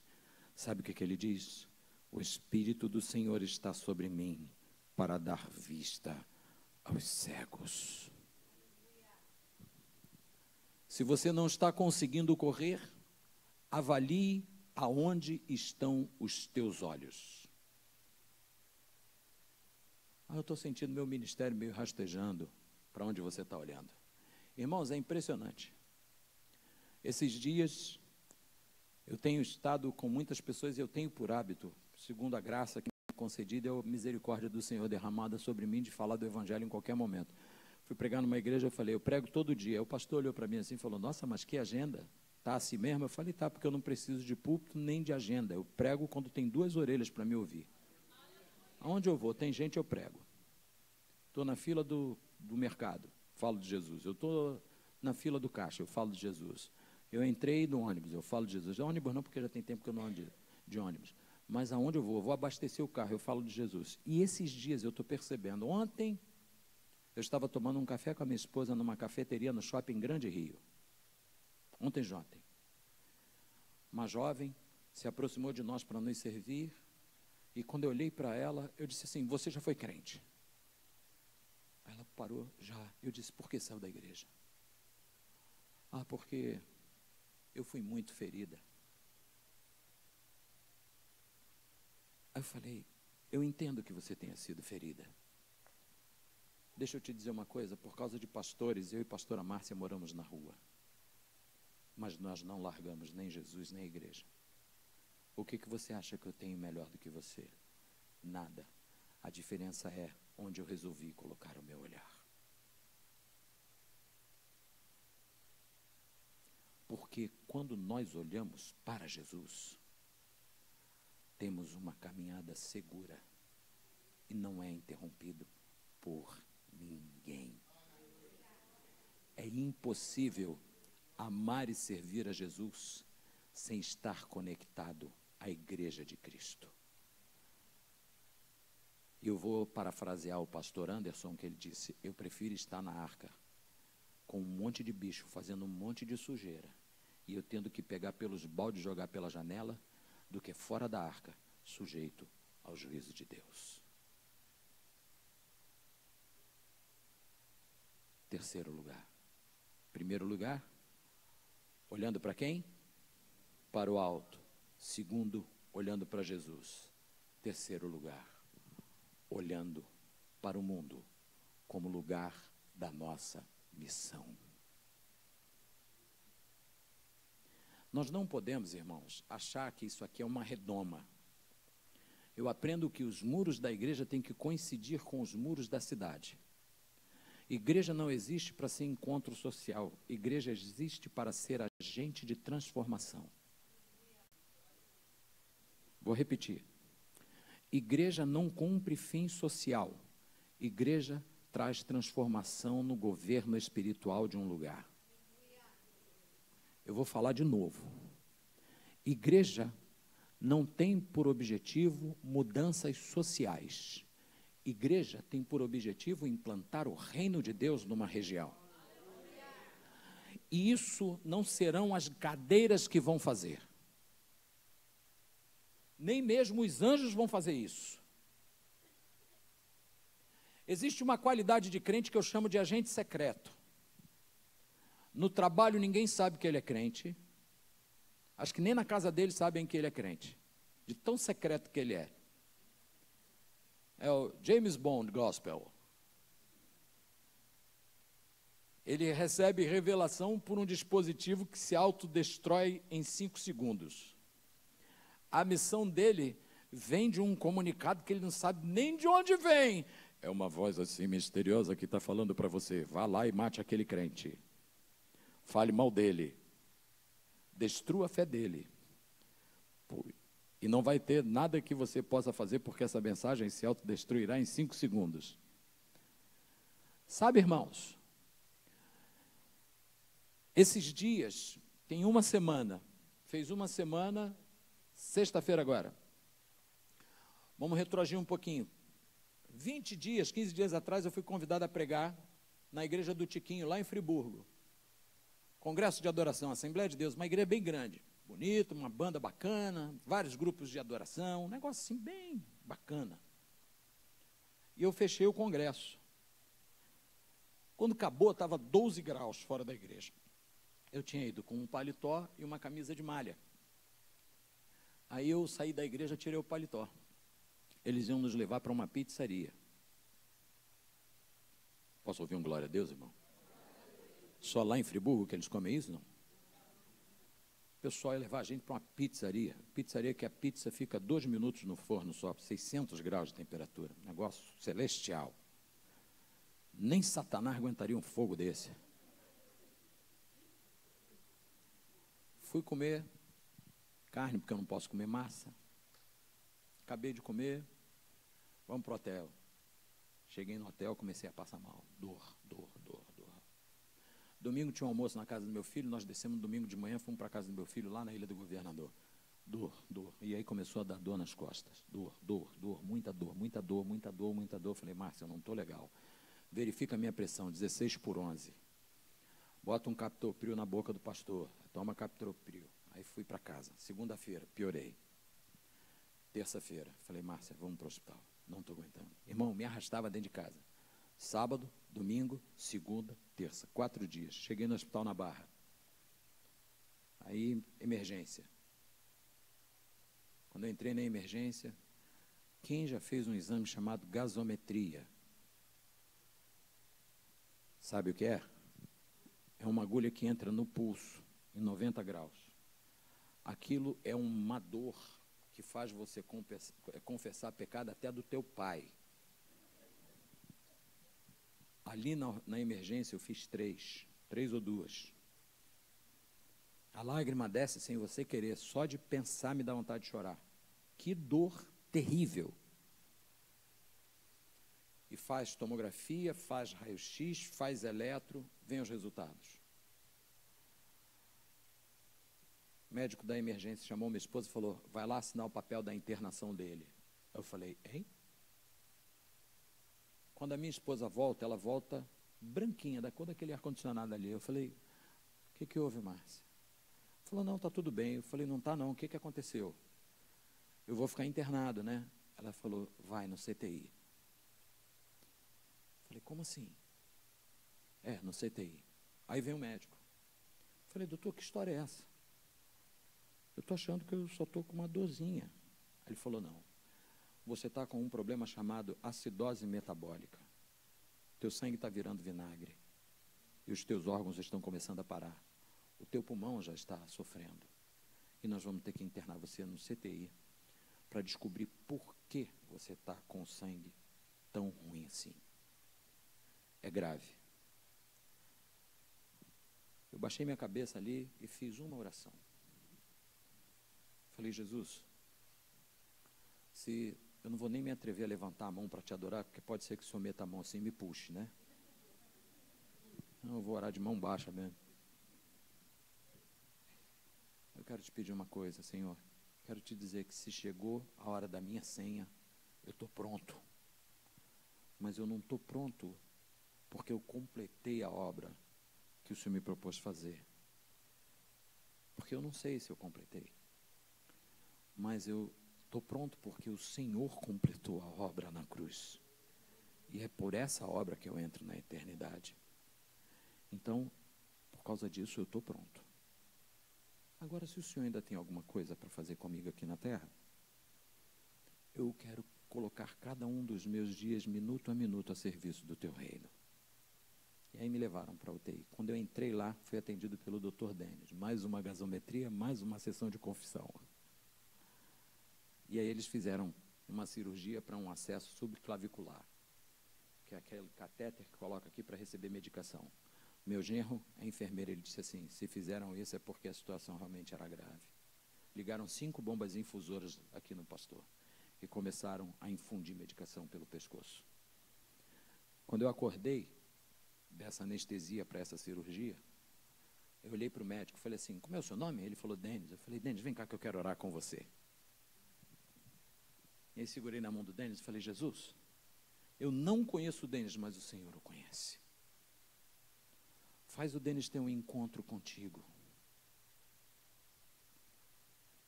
Sabe o que ele diz? O Espírito do Senhor está sobre mim para dar vista aos cegos. Se você não está conseguindo correr, avalie aonde estão os teus olhos. Eu estou sentindo meu ministério meio rastejando. Para onde você está olhando? Irmãos, é impressionante. Esses dias, eu tenho estado com muitas pessoas e eu tenho por hábito, segundo a graça que me é concedida, é a misericórdia do Senhor derramada sobre mim, de falar do Evangelho em qualquer momento. Fui pregar numa igreja, eu falei, eu prego todo dia. O pastor olhou para mim assim e falou, nossa, mas que agenda? Tá assim mesmo? Eu falei, tá, porque eu não preciso de púlpito nem de agenda. Eu prego quando tem duas orelhas para me ouvir. Aonde eu vou, tem gente, eu prego. Estou na fila do mercado, falo de Jesus. Eu estou na fila do caixa, eu falo de Jesus. Eu entrei no ônibus, eu falo de Jesus. Ônibus não, porque já tem tempo que eu não ando de ônibus. Mas aonde eu vou abastecer o carro, eu falo de Jesus. E esses dias eu estou percebendo. Ontem, eu estava tomando um café com a minha esposa numa cafeteria no Shopping Grande Rio. Ontem. Uma jovem se aproximou de nós para nos servir. E quando eu olhei para ela, eu disse assim, você já foi crente? Ela parou, já. Eu disse, por que saiu da igreja? Ah, porque eu fui muito ferida. Aí eu falei, eu entendo que você tenha sido ferida. Deixa eu te dizer uma coisa, por causa de pastores, eu e pastora Márcia moramos na rua. Mas nós não largamos nem Jesus, nem a igreja. O que você acha que eu tenho melhor do que você? Nada. A diferença é onde eu resolvi colocar o meu olhar. Porque quando nós olhamos para Jesus, temos uma caminhada segura e não é interrompido por ninguém. É impossível amar e servir a Jesus sem estar conectado à igreja de Cristo. Eu vou parafrasear o pastor Anderson, que ele disse, eu prefiro estar na arca com um monte de bicho, fazendo um monte de sujeira, e eu tendo que pegar pelos baldes e jogar pela janela, do que fora da arca, sujeito ao juízo de Deus. Terceiro lugar. Primeiro lugar, olhando para quem? Para o alto. Segundo, olhando para Jesus. Terceiro lugar, olhando para o mundo como lugar da nossa missão. Nós não podemos, irmãos, achar que isso aqui é uma redoma. Eu aprendo que os muros da igreja têm que coincidir com os muros da cidade. Igreja não existe para ser encontro social. Igreja existe para ser agente de transformação. Vou repetir. Igreja não cumpre fim social. Igreja traz transformação no governo espiritual de um lugar. Eu vou falar de novo. Igreja não tem por objetivo mudanças sociais. Igreja tem por objetivo implantar o reino de Deus numa região. E isso não serão as cadeiras que vão fazer. Nem mesmo os anjos vão fazer isso. Existe uma qualidade de crente que eu chamo de agente secreto. No trabalho ninguém sabe que ele é crente. Acho que nem na casa dele sabem que ele é crente. De tão secreto que ele é. É o James Bond Gospel. Ele recebe revelação por um dispositivo que se autodestrói em 5 segundos. A missão dele vem de um comunicado que ele não sabe nem de onde vem. É uma voz assim misteriosa que está falando para você. Vá lá e mate aquele crente. Fale mal dele. Destrua a fé dele. E não vai ter nada que você possa fazer, porque essa mensagem se autodestruirá em 5 segundos. Sabe, irmãos, esses dias, tem uma semana, fez uma semana, sexta-feira agora. Vamos retroagir um pouquinho. 20 dias, 15 dias atrás, eu fui convidado a pregar na igreja do Tiquinho, lá em Friburgo. Congresso de adoração, Assembleia de Deus, uma igreja bem grande, bonita, uma banda bacana, vários grupos de adoração, um negócio assim bem bacana. E eu fechei o congresso. Quando acabou, estava 12 graus fora da igreja. Eu tinha ido com um paletó e uma camisa de malha. Aí eu saí da igreja, tirei o paletó. Eles iam nos levar para uma pizzaria. Posso ouvir um glória a Deus, irmão? Só lá em Friburgo que eles comem isso, não? O pessoal ia levar a gente para uma pizzaria. Pizzaria que a pizza fica 2 minutos no forno só, 600 graus de temperatura. Negócio celestial. Nem Satanás aguentaria um fogo desse. Fui comer carne, porque eu não posso comer massa. Acabei de comer, vamos para o hotel. Cheguei no hotel, comecei a passar mal. Dor. Domingo tinha um almoço na casa do meu filho, nós descemos domingo de manhã, fomos para a casa do meu filho, lá na Ilha do Governador. Dor. E aí começou a dar dor nas costas. Muita dor. Falei, Márcia, eu não estou legal. Verifica a minha pressão, 16/11. Bota um captopril na boca do pastor. Toma captopril. Aí fui para casa. Segunda-feira, piorei. Terça-feira, falei, Márcia, vamos para o hospital. Não estou aguentando. Irmão, me arrastava dentro de casa. Sábado, domingo, segunda, terça. 4 dias. Cheguei no hospital na Barra. Aí, emergência. Quando eu entrei na emergência, quem já fez um exame chamado gasometria? Sabe o que é? É uma agulha que entra no pulso, em 90 graus. Aquilo é uma dor que faz você confessar pecado até do teu pai. Ali na emergência eu fiz 3 ou 2. A lágrima desce sem você querer, só de pensar me dá vontade de chorar. Que dor terrível. E faz tomografia, faz raio-x, faz eletro, vem os resultados. O médico da emergência chamou minha esposa e falou, vai lá assinar o papel da internação dele. Eu falei, hein? Quando a minha esposa volta, ela volta branquinha, da cor daquele ar-condicionado ali. Eu falei, o que houve, Márcia? Ela falou, não, está tudo bem. Eu falei, não está não, o que aconteceu? Eu vou ficar internado, né? Ela falou, vai no CTI. Eu falei, como assim? No CTI. Aí vem o médico. Eu falei, doutor, que história é essa? Eu estou achando que eu só estou com uma dorzinha. Aí ele falou, não. Você está com um problema chamado acidose metabólica. Teu sangue está virando vinagre. E os teus órgãos estão começando a parar. O teu pulmão já está sofrendo. E nós vamos ter que internar você no CTI para descobrir por que você está com o sangue tão ruim assim. É grave. Eu baixei minha cabeça ali e fiz uma oração. Falei, Jesus, se eu não vou nem me atrever a levantar a mão para te adorar, porque pode ser que o Senhor meta a mão assim e me puxe, né? Não, eu vou orar de mão baixa mesmo. Eu quero te pedir uma coisa, Senhor. Quero te dizer que se chegou a hora da minha senha, eu estou pronto. Mas eu não estou pronto porque eu completei a obra que o Senhor me propôs fazer. Porque eu não sei se eu completei. Mas eu estou pronto porque o Senhor completou a obra na cruz. E é por essa obra que eu entro na eternidade. Então, por causa disso, eu estou pronto. Agora, se o Senhor ainda tem alguma coisa para fazer comigo aqui na terra, eu quero colocar cada um dos meus dias, minuto a minuto, a serviço do teu reino. E aí me levaram para a UTI. Quando eu entrei lá, fui atendido pelo Dr. Denis. Mais uma gasometria, mais uma sessão de confissão. E aí eles fizeram uma cirurgia para um acesso subclavicular, que é aquele catéter que coloca aqui para receber medicação. Meu genro é enfermeiro, ele disse assim, se fizeram isso é porque a situação realmente era grave. Ligaram 5 bombas infusoras aqui no pastor e começaram a infundir medicação pelo pescoço. Quando eu acordei dessa anestesia para essa cirurgia, eu olhei para o médico e falei assim, como é o seu nome? Ele falou, Denis. Eu falei, Denis, vem cá que eu quero orar com você. E aí segurei na mão do Denis e falei, Jesus, eu não conheço o Denis, mas o Senhor o conhece. Faz o Denis ter um encontro contigo.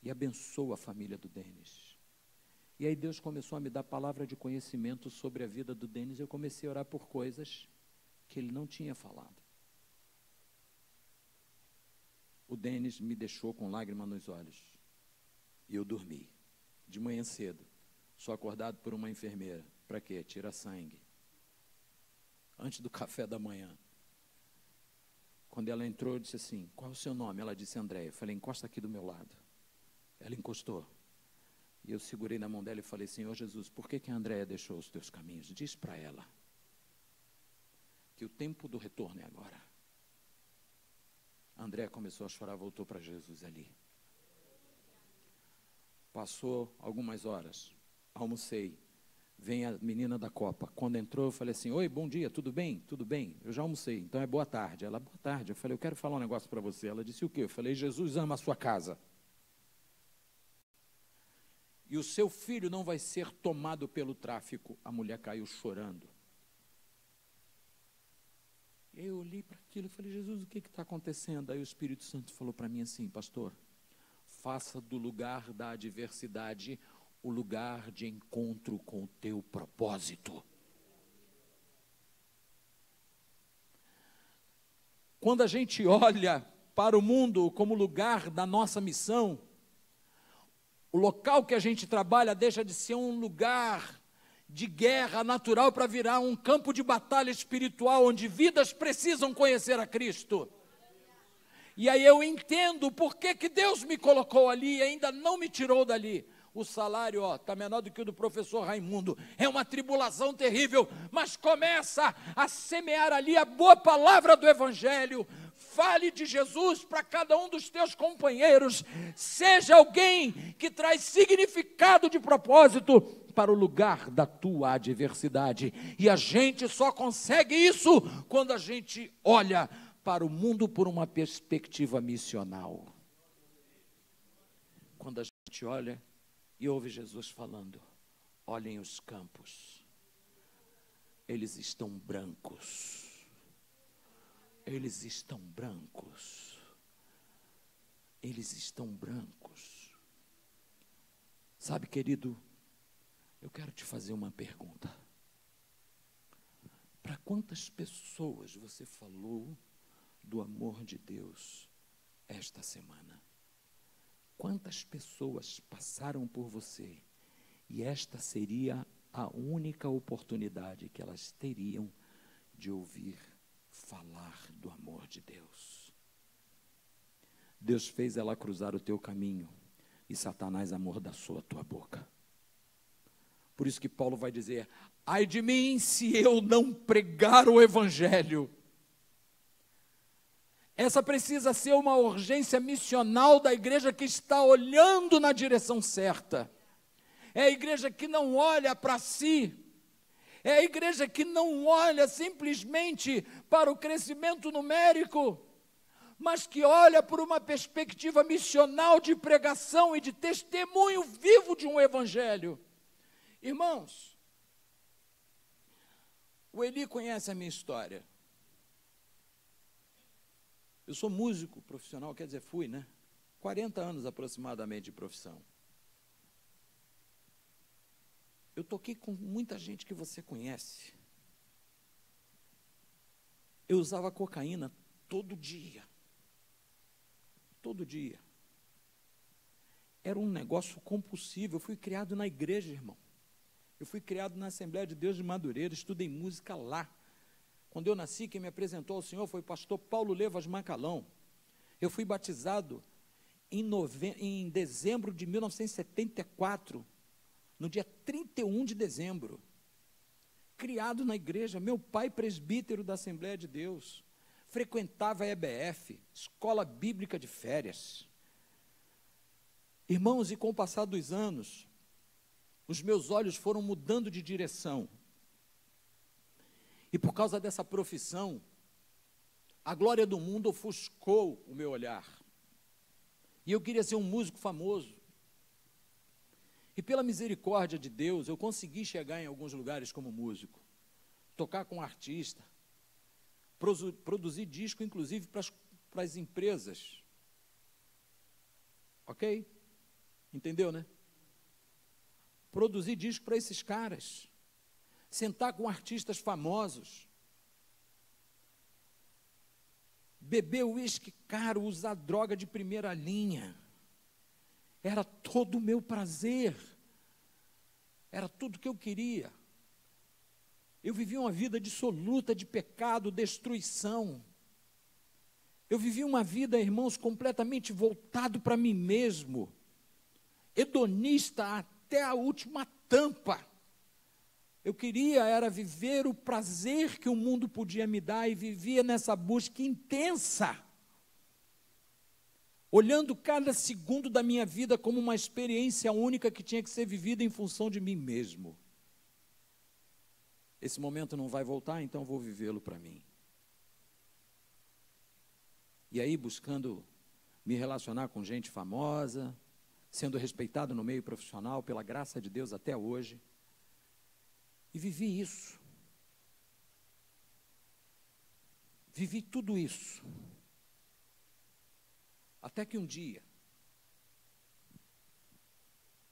E abençoa a família do Denis. E aí Deus começou a me dar palavra de conhecimento sobre a vida do Denis. Eu comecei a orar por coisas que ele não tinha falado. O Denis me deixou com lágrima nos olhos. E eu dormi. De manhã cedo. Sou acordado por uma enfermeira. Para quê? Tira sangue. Antes do café da manhã. Quando ela entrou, eu disse assim, qual é o seu nome? Ela disse, André. Eu falei, encosta aqui do meu lado. Ela encostou. E eu segurei na mão dela e falei, Senhor Jesus, por que a Andréia deixou os teus caminhos? Diz para ela. que o tempo do retorno é agora. André começou a chorar, voltou para Jesus ali. Passou algumas horas, almocei, vem a menina da Copa. Quando entrou, eu falei assim, oi, bom dia, tudo bem? Tudo bem, eu já almocei, então é boa tarde. Ela, boa tarde. Eu falei, eu quero falar um negócio para você. Ela disse, o quê? Eu falei, Jesus ama a sua casa. E o seu filho não vai ser tomado pelo tráfico. A mulher caiu chorando. E eu olhei para aquilo e falei, Jesus, o que está acontecendo? Aí o Espírito Santo falou para mim assim, pastor, faça do lugar da adversidade o lugar de encontro com o teu propósito. Quando a gente olha para o mundo como lugar da nossa missão, o local que a gente trabalha deixa de ser um lugar de guerra natural para virar um campo de batalha espiritual, onde vidas precisam conhecer a Cristo. E aí eu entendo por que Deus me colocou ali e ainda não me tirou dali. O salário, está menor do que o do professor Raimundo. É uma tribulação terrível, mas começa a semear ali a boa palavra do Evangelho. Fale de Jesus para cada um dos teus companheiros. Seja alguém que traz significado de propósito para o lugar da tua adversidade. E a gente só consegue isso quando a gente olha para o mundo por uma perspectiva missional. Quando a gente olha e ouve Jesus falando, olhem os campos, eles estão brancos. Eles estão brancos. Eles estão brancos. Sabe, querido, eu quero te fazer uma pergunta. Para quantas pessoas você falou do amor de Deus esta semana? Quantas pessoas passaram por você e esta seria a única oportunidade que elas teriam de ouvir falar do amor de Deus? Deus fez ela cruzar o teu caminho e Satanás amordaçou a tua boca. Por isso que Paulo vai dizer, ai de mim se eu não pregar o Evangelho. Essa precisa ser uma urgência missional da igreja que está olhando na direção certa. É a igreja que não olha para si. É a igreja que não olha simplesmente para o crescimento numérico, mas que olha por uma perspectiva missional de pregação e de testemunho vivo de um evangelho. Irmãos, o Eli conhece a minha história. Eu sou músico profissional, quer dizer, fui, 40 anos aproximadamente de profissão. Eu toquei com muita gente que você conhece. Eu usava cocaína todo dia. Todo dia. Era um negócio compulsivo. Eu fui criado na igreja, irmão. Eu fui criado na Assembleia de Deus de Madureira, estudei música lá. Quando eu nasci, quem me apresentou ao Senhor foi o pastor Paulo Levas Macalão. Eu fui batizado em dezembro de 1974, no dia 31 de dezembro. Criado na igreja, meu pai presbítero da Assembleia de Deus, frequentava a EBF, Escola Bíblica de Férias. Irmãos, e com o passar dos anos, os meus olhos foram mudando de direção. E por causa dessa profissão, a glória do mundo ofuscou o meu olhar. E eu queria ser um músico famoso. E pela misericórdia de Deus, eu consegui chegar em alguns lugares como músico, tocar com artista, produzir disco, inclusive, para as empresas. Ok? Entendeu, né? Produzir disco para esses caras. Sentar com artistas famosos, beber uísque caro, usar droga de primeira linha, era todo o meu prazer, era tudo que eu queria. Eu vivia uma vida dissoluta de pecado, destruição. Eu vivia uma vida, irmãos, completamente voltado para mim mesmo, hedonista até a última tampa. Eu queria era viver o prazer que o mundo podia me dar e vivia nessa busca intensa, olhando cada segundo da minha vida como uma experiência única que tinha que ser vivida em função de mim mesmo. Esse momento não vai voltar, então vou vivê-lo para mim. E aí, buscando me relacionar com gente famosa, sendo respeitado no meio profissional, pela graça de Deus até hoje, e vivi isso. Vivi tudo isso. Até que um dia,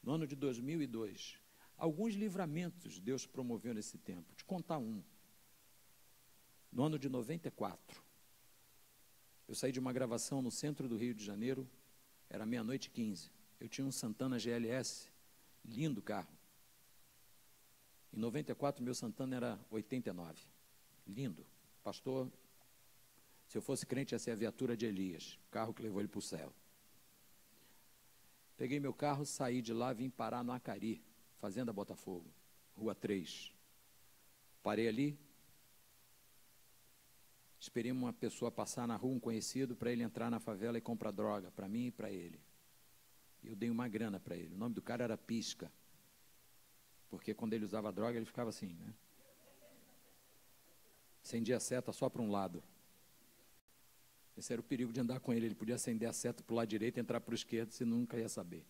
no ano de 2002, alguns livramentos Deus promoveu nesse tempo. Vou te contar um. No ano de 94, eu saí de uma gravação no centro do Rio de Janeiro, era 00:15. Eu tinha um Santana GLS, lindo carro. Em 94, meu Santana era 89. Lindo. Pastor, se eu fosse crente, ia ser a viatura de Elias, o carro que levou ele para o céu. Peguei meu carro, saí de lá, vim parar no Acari, Fazenda Botafogo, Rua 3. Parei ali, esperei uma pessoa passar na rua, um conhecido, para ele entrar na favela e comprar droga, para mim e para ele. Eu dei uma grana para ele. O nome do cara era Pisca. Porque quando ele usava droga, ele ficava assim, né? Acendia a seta só para um lado. Esse era o perigo de andar com ele. Ele podia acender a seta para o lado direito e entrar para o esquerdo, você nunca ia saber.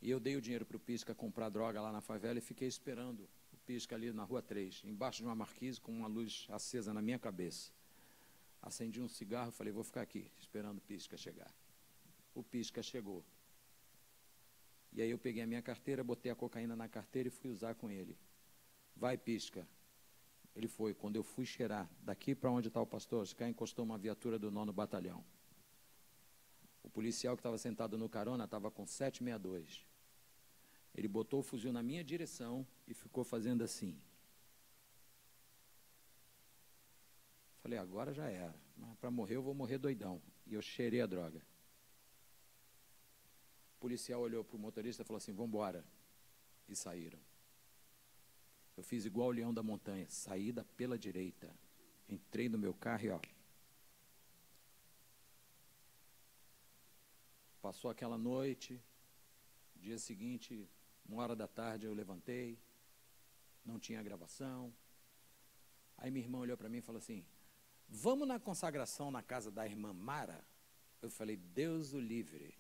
E eu dei o dinheiro para o Pisca comprar droga lá na favela e fiquei esperando o Pisca ali na Rua 3, embaixo de uma marquise com uma luz acesa na minha cabeça. Acendi um cigarro e falei, vou ficar aqui, esperando o Pisca chegar. O Pisca chegou. E aí eu peguei a minha carteira, botei a cocaína na carteira e fui usar com ele. Vai, Pisca. Ele foi. Quando eu fui cheirar, daqui para onde está o pastor, esse cara encostou uma viatura do 9º Batalhão. O policial que estava sentado no carona estava com 762. Ele botou o fuzil na minha direção e ficou fazendo assim. Falei, agora já era. Mas para morrer eu vou morrer doidão. E eu cheirei a droga. O policial olhou para o motorista e falou assim, vamos embora. E saíram. Eu fiz igual o leão da montanha, saída pela direita. Entrei no meu carro e ó. Passou aquela noite, dia seguinte, 1h da tarde eu levantei, não tinha gravação. Aí minha irmã olhou para mim e falou assim, vamos na consagração na casa da irmã Mara? Eu falei, Deus o livre.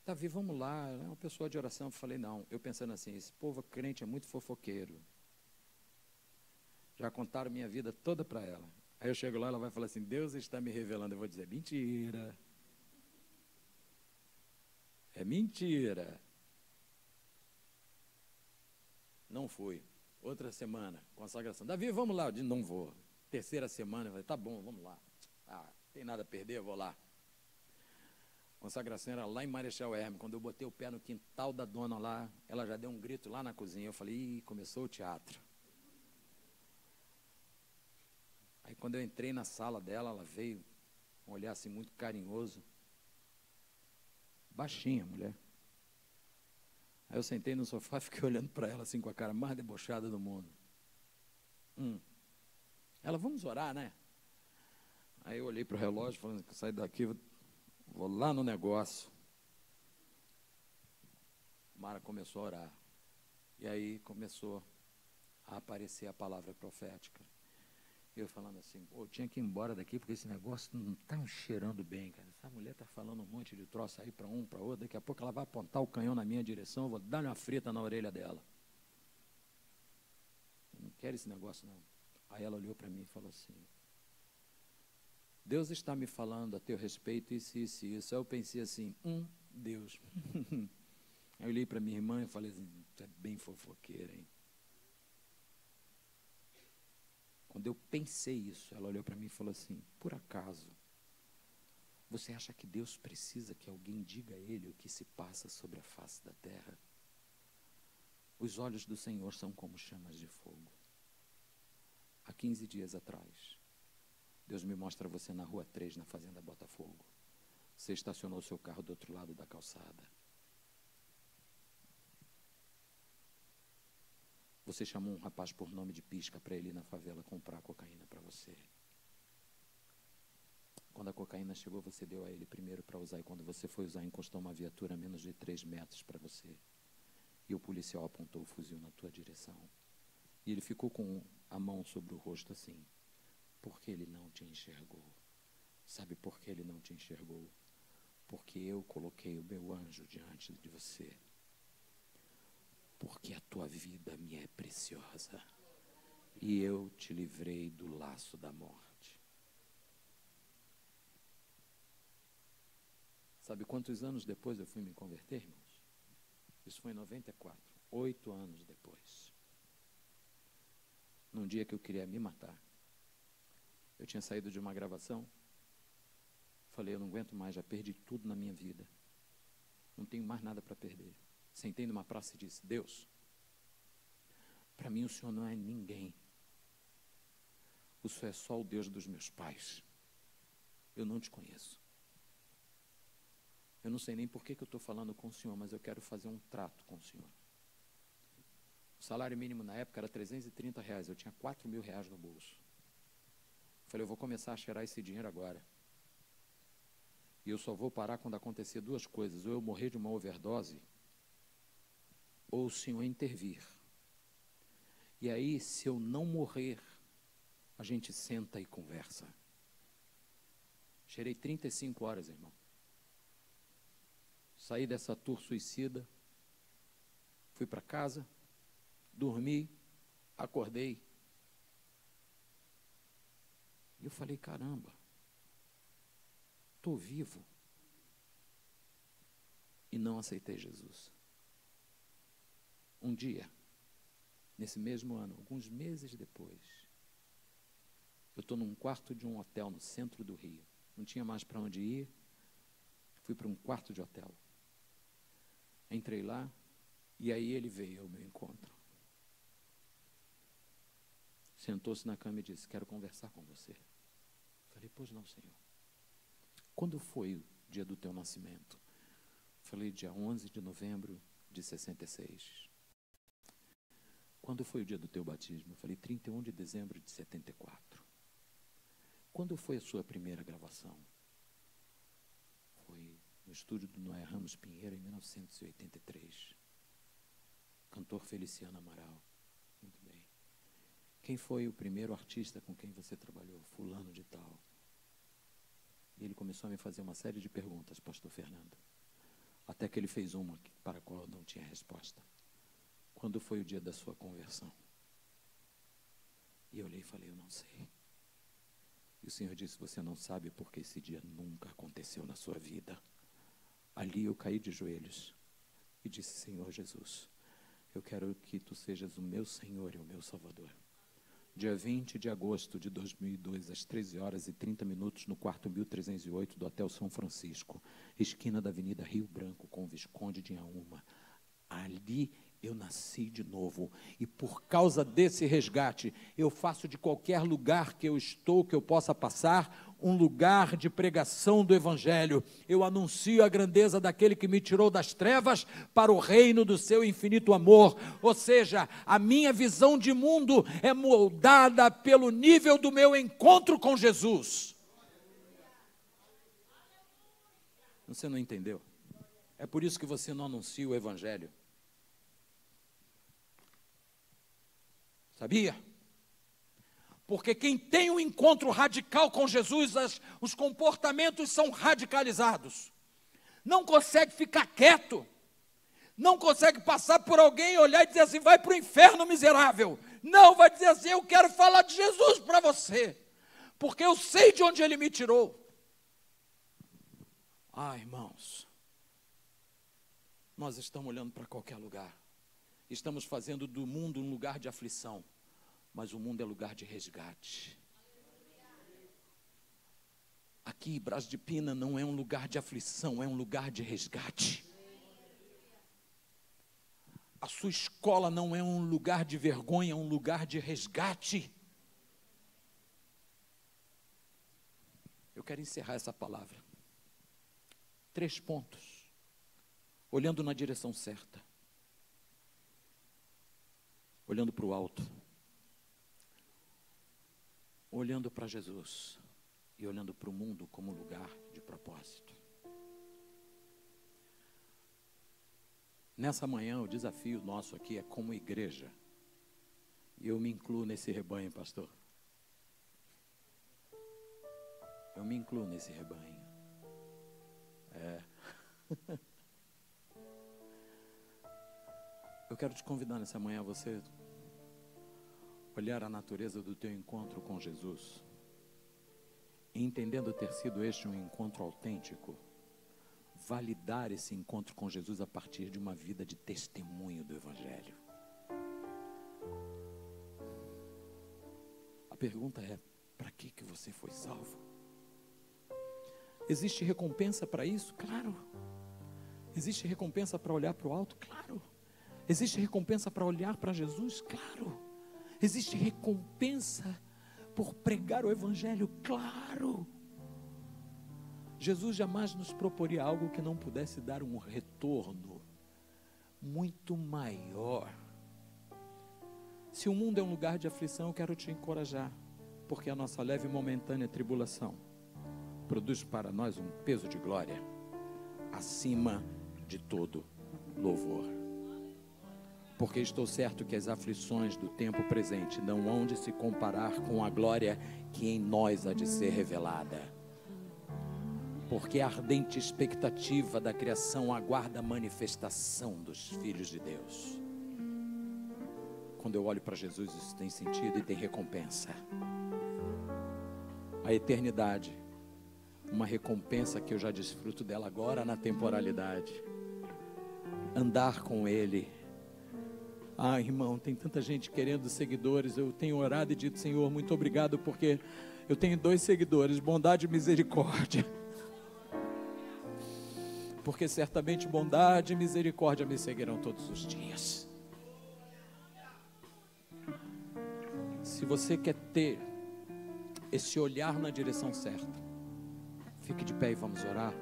Davi, vamos lá, é uma pessoa de oração. Eu falei, não, eu pensando assim, esse povo crente é muito fofoqueiro. Já contaram minha vida toda para ela. Aí eu chego lá, ela vai falar assim, Deus está me revelando. Eu vou dizer, mentira. É mentira. Não fui. Outra semana, consagração. Davi, vamos lá. Eu disse, não vou. Terceira semana, eu falei, tá bom, vamos lá. Ah, tem nada a perder, eu vou lá. Consagração era lá em Marechal Hermes. Quando eu botei o pé no quintal da dona lá, ela já deu um grito lá na cozinha. Eu falei, ih, começou o teatro. Aí quando eu entrei na sala dela, ela veio com um olhar assim muito carinhoso. Baixinha, mulher. Aí eu sentei no sofá e fiquei olhando para ela assim com a cara mais debochada do mundo. Ela, vamos orar, né? Aí eu olhei para o relógio, falando que sair daqui, vou lá no negócio. Mara começou a orar. E aí começou a aparecer a palavra profética. Eu falando assim, pô, eu tinha que ir embora daqui porque esse negócio não está me cheirando bem, cara. Essa mulher está falando um monte de troço aí para um, para outro. Daqui a pouco ela vai apontar o canhão na minha direção, eu vou dar-lhe uma frita na orelha dela. Eu não quero esse negócio, não. Aí ela olhou para mim e falou assim, Deus está me falando a teu respeito, isso, isso, isso. Aí eu pensei assim, Deus. Aí eu olhei para minha irmã e falei assim, tu é bem fofoqueira, hein? Quando eu pensei isso, ela olhou para mim e falou assim, por acaso, você acha que Deus precisa que alguém diga a ele o que se passa sobre a face da terra? Os olhos do Senhor são como chamas de fogo. Há 15 dias atrás, Deus me mostra você na Rua 3, na Fazenda Botafogo. Você estacionou seu carro do outro lado da calçada. Você chamou um rapaz por nome de Pisca para ele ir na favela comprar cocaína para você. Quando a cocaína chegou, você deu a ele primeiro para usar, e quando você foi usar, encostou uma viatura a menos de 3 metros para você. E o policial apontou o fuzil na tua direção. E ele ficou com a mão sobre o rosto assim, porque ele não te enxergou. Sabe por que ele não te enxergou? Porque eu coloquei o meu anjo diante de você. Porque a tua vida me é preciosa. E eu te livrei do laço da morte. Sabe quantos anos depois eu fui me converter, irmãos? Isso foi em 94, 8 anos depois. Num dia que eu queria me matar. Eu tinha saído de uma gravação. Falei, eu não aguento mais, já perdi tudo na minha vida. Não tenho mais nada para perder. Sentei numa praça e disse, Deus, para mim o Senhor não é ninguém. O Senhor é só o Deus dos meus pais. Eu não te conheço. Eu não sei nem por que eu estou falando com o Senhor, mas eu quero fazer um trato com o Senhor. O salário mínimo na época era R$330, eu tinha R$4.000 no bolso. Falei, eu vou começar a cheirar esse dinheiro agora. E eu só vou parar quando acontecer 2 coisas, ou eu morrer de uma overdose, ou o Senhor intervir. E aí, se eu não morrer, a gente senta e conversa. Cheirei 35 horas, irmão. Saí dessa tour suicida, fui para casa, dormi, acordei. E eu falei, caramba, estou vivo. E não aceitei Jesus. Um dia, nesse mesmo ano, alguns meses depois, eu estou num quarto de um hotel no centro do Rio. Não tinha mais para onde ir, fui para um quarto de hotel. Entrei lá, e aí ele veio ao meu encontro. Sentou-se na cama e disse, quero conversar com você. Falei, pois não, Senhor. Quando foi o dia do teu nascimento? Falei, dia 11 de novembro de 66. Quando foi o dia do teu batismo? Falei, 31 de dezembro de 74. Quando foi a sua primeira gravação? Foi no estúdio do Noé Ramos Pinheiro, em 1983. Cantor Feliciano Amaral. Muito bem. Quem foi o primeiro artista com quem você trabalhou? Fulano de tal. E ele começou a me fazer uma série de perguntas, pastor Fernando. Até que ele fez uma para a qual eu não tinha resposta. Quando foi o dia da sua conversão? E eu olhei e falei, eu não sei. E o Senhor disse, você não sabe porque esse dia nunca aconteceu na sua vida. Ali eu caí de joelhos e disse, Senhor Jesus, eu quero que Tu sejas o meu Senhor e o meu Salvador. Dia 20 de agosto de 2002, às 13h30, no quarto 1308 do Hotel São Francisco, esquina da Avenida Rio Branco, com o Visconde de Inhaúma. Ali eu nasci de novo, e por causa desse resgate, eu faço de qualquer lugar que eu estou, que eu possa passar, um lugar de pregação do Evangelho. Eu anuncio a grandeza daquele que me tirou das trevas para o reino do seu infinito amor. Ou seja, a minha visão de mundo é moldada pelo nível do meu encontro com Jesus. Você não entendeu? É por isso que você não anuncia o Evangelho. Sabia? Porque quem tem um encontro radical com Jesus, os comportamentos são radicalizados. Não consegue ficar quieto. Não consegue passar por alguém, olhar e dizer assim, vai para o inferno, miserável. Não, vai dizer assim, eu quero falar de Jesus para você. Porque eu sei de onde Ele me tirou. Ah, irmãos, nós estamos olhando para qualquer lugar. Estamos fazendo do mundo um lugar de aflição, mas o mundo é lugar de resgate. Aqui, Brás de Pina não é um lugar de aflição, é um lugar de resgate. A sua escola não é um lugar de vergonha, é um lugar de resgate. Eu quero encerrar essa palavra. 3 pontos, olhando na direção certa. olhando para o alto, olhando para Jesus e olhando para o mundo como lugar de propósito. Nessa manhã, o desafio nosso aqui é como igreja, e eu me incluo nesse rebanho, pastor. Eu me incluo nesse rebanho. Eu quero te convidar nessa manhã a você olhar a natureza do teu encontro com Jesus, e entendendo ter sido este um encontro autêntico, validar esse encontro com Jesus a partir de uma vida de testemunho do Evangelho. A pergunta é: para que você foi salvo? Existe recompensa para isso? Claro. Existe recompensa para olhar para o alto? Claro. Existe recompensa para olhar para Jesus? Claro. Existe recompensa por pregar o Evangelho? Claro. Jesus jamais nos proporia algo que não pudesse dar um retorno muito maior. Se o mundo é um lugar de aflição, eu quero te encorajar, porque a nossa leve e momentânea tribulação produz para nós um peso de glória acima de todo louvor. Porque estou certo que as aflições do tempo presente não hão de se comparar com a glória que em nós há de ser revelada. Porque a ardente expectativa da criação aguarda a manifestação dos filhos de Deus. Quando eu olho para Jesus, isso tem sentido e tem recompensa. A eternidade, uma recompensa que eu já desfruto dela agora na temporalidade. Andar com Ele. Ah, irmão, tem tanta gente querendo seguidores. Eu tenho orado e dito: Senhor, muito obrigado, porque eu tenho 2 seguidores, bondade e misericórdia. Porque certamente bondade e misericórdia me seguirão todos os dias. Se você quer ter esse olhar na direção certa, fique de pé e vamos orar.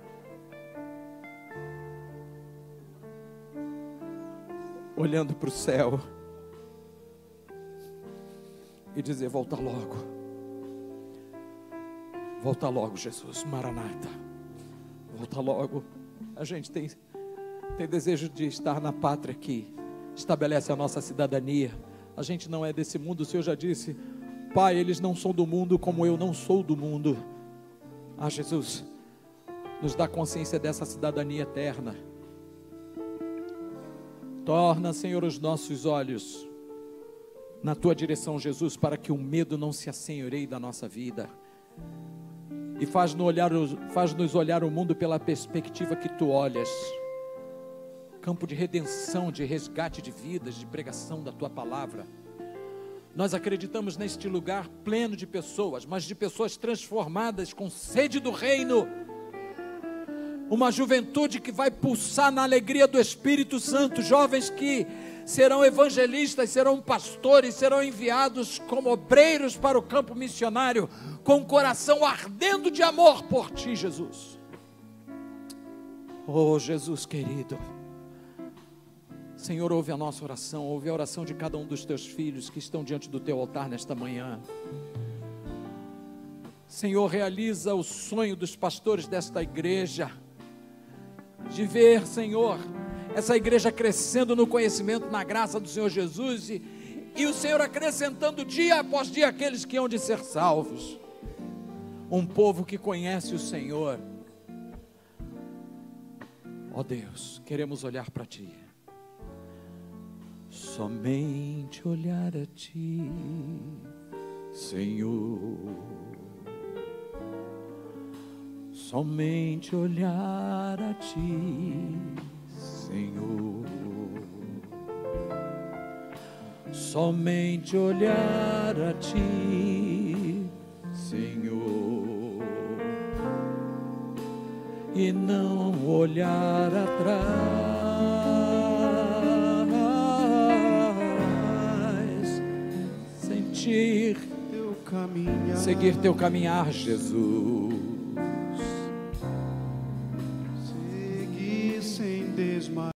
Olhando para o céu e dizer: volta logo. Volta logo, Jesus, Maranata. Volta logo. A gente tem desejo de estar na pátria que estabelece a nossa cidadania. A gente não é desse mundo. O Senhor já disse: Pai, eles não são do mundo como eu não sou do mundo. Ah, Jesus, nos dá consciência dessa cidadania eterna. Torna, Senhor, os nossos olhos na Tua direção, Jesus, para que o medo não se assenhoreie da nossa vida. E faz-nos olhar o mundo pela perspectiva que Tu olhas. Campo de redenção, de resgate de vidas, de pregação da Tua palavra. Nós acreditamos neste lugar pleno de pessoas, mas de pessoas transformadas com sede do reino. Uma juventude que vai pulsar na alegria do Espírito Santo. Jovens que serão evangelistas, serão pastores, serão enviados como obreiros para o campo missionário, com o coração ardendo de amor por Ti, Jesus. Oh, Jesus querido, Senhor, ouve a nossa oração, ouve a oração de cada um dos Teus filhos que estão diante do Teu altar nesta manhã. Senhor, realiza o sonho dos pastores desta igreja, de ver, Senhor, essa igreja crescendo no conhecimento, na graça do Senhor Jesus, e o Senhor acrescentando dia após dia aqueles que hão de ser salvos. Um povo que conhece o Senhor. Ó Deus, queremos olhar para Ti. Somente olhar a Ti, Senhor. Somente olhar a Ti, Senhor. Somente olhar a Ti, Senhor. E não olhar atrás. Sentir Teu caminhar, seguir Teu caminhar, Jesus.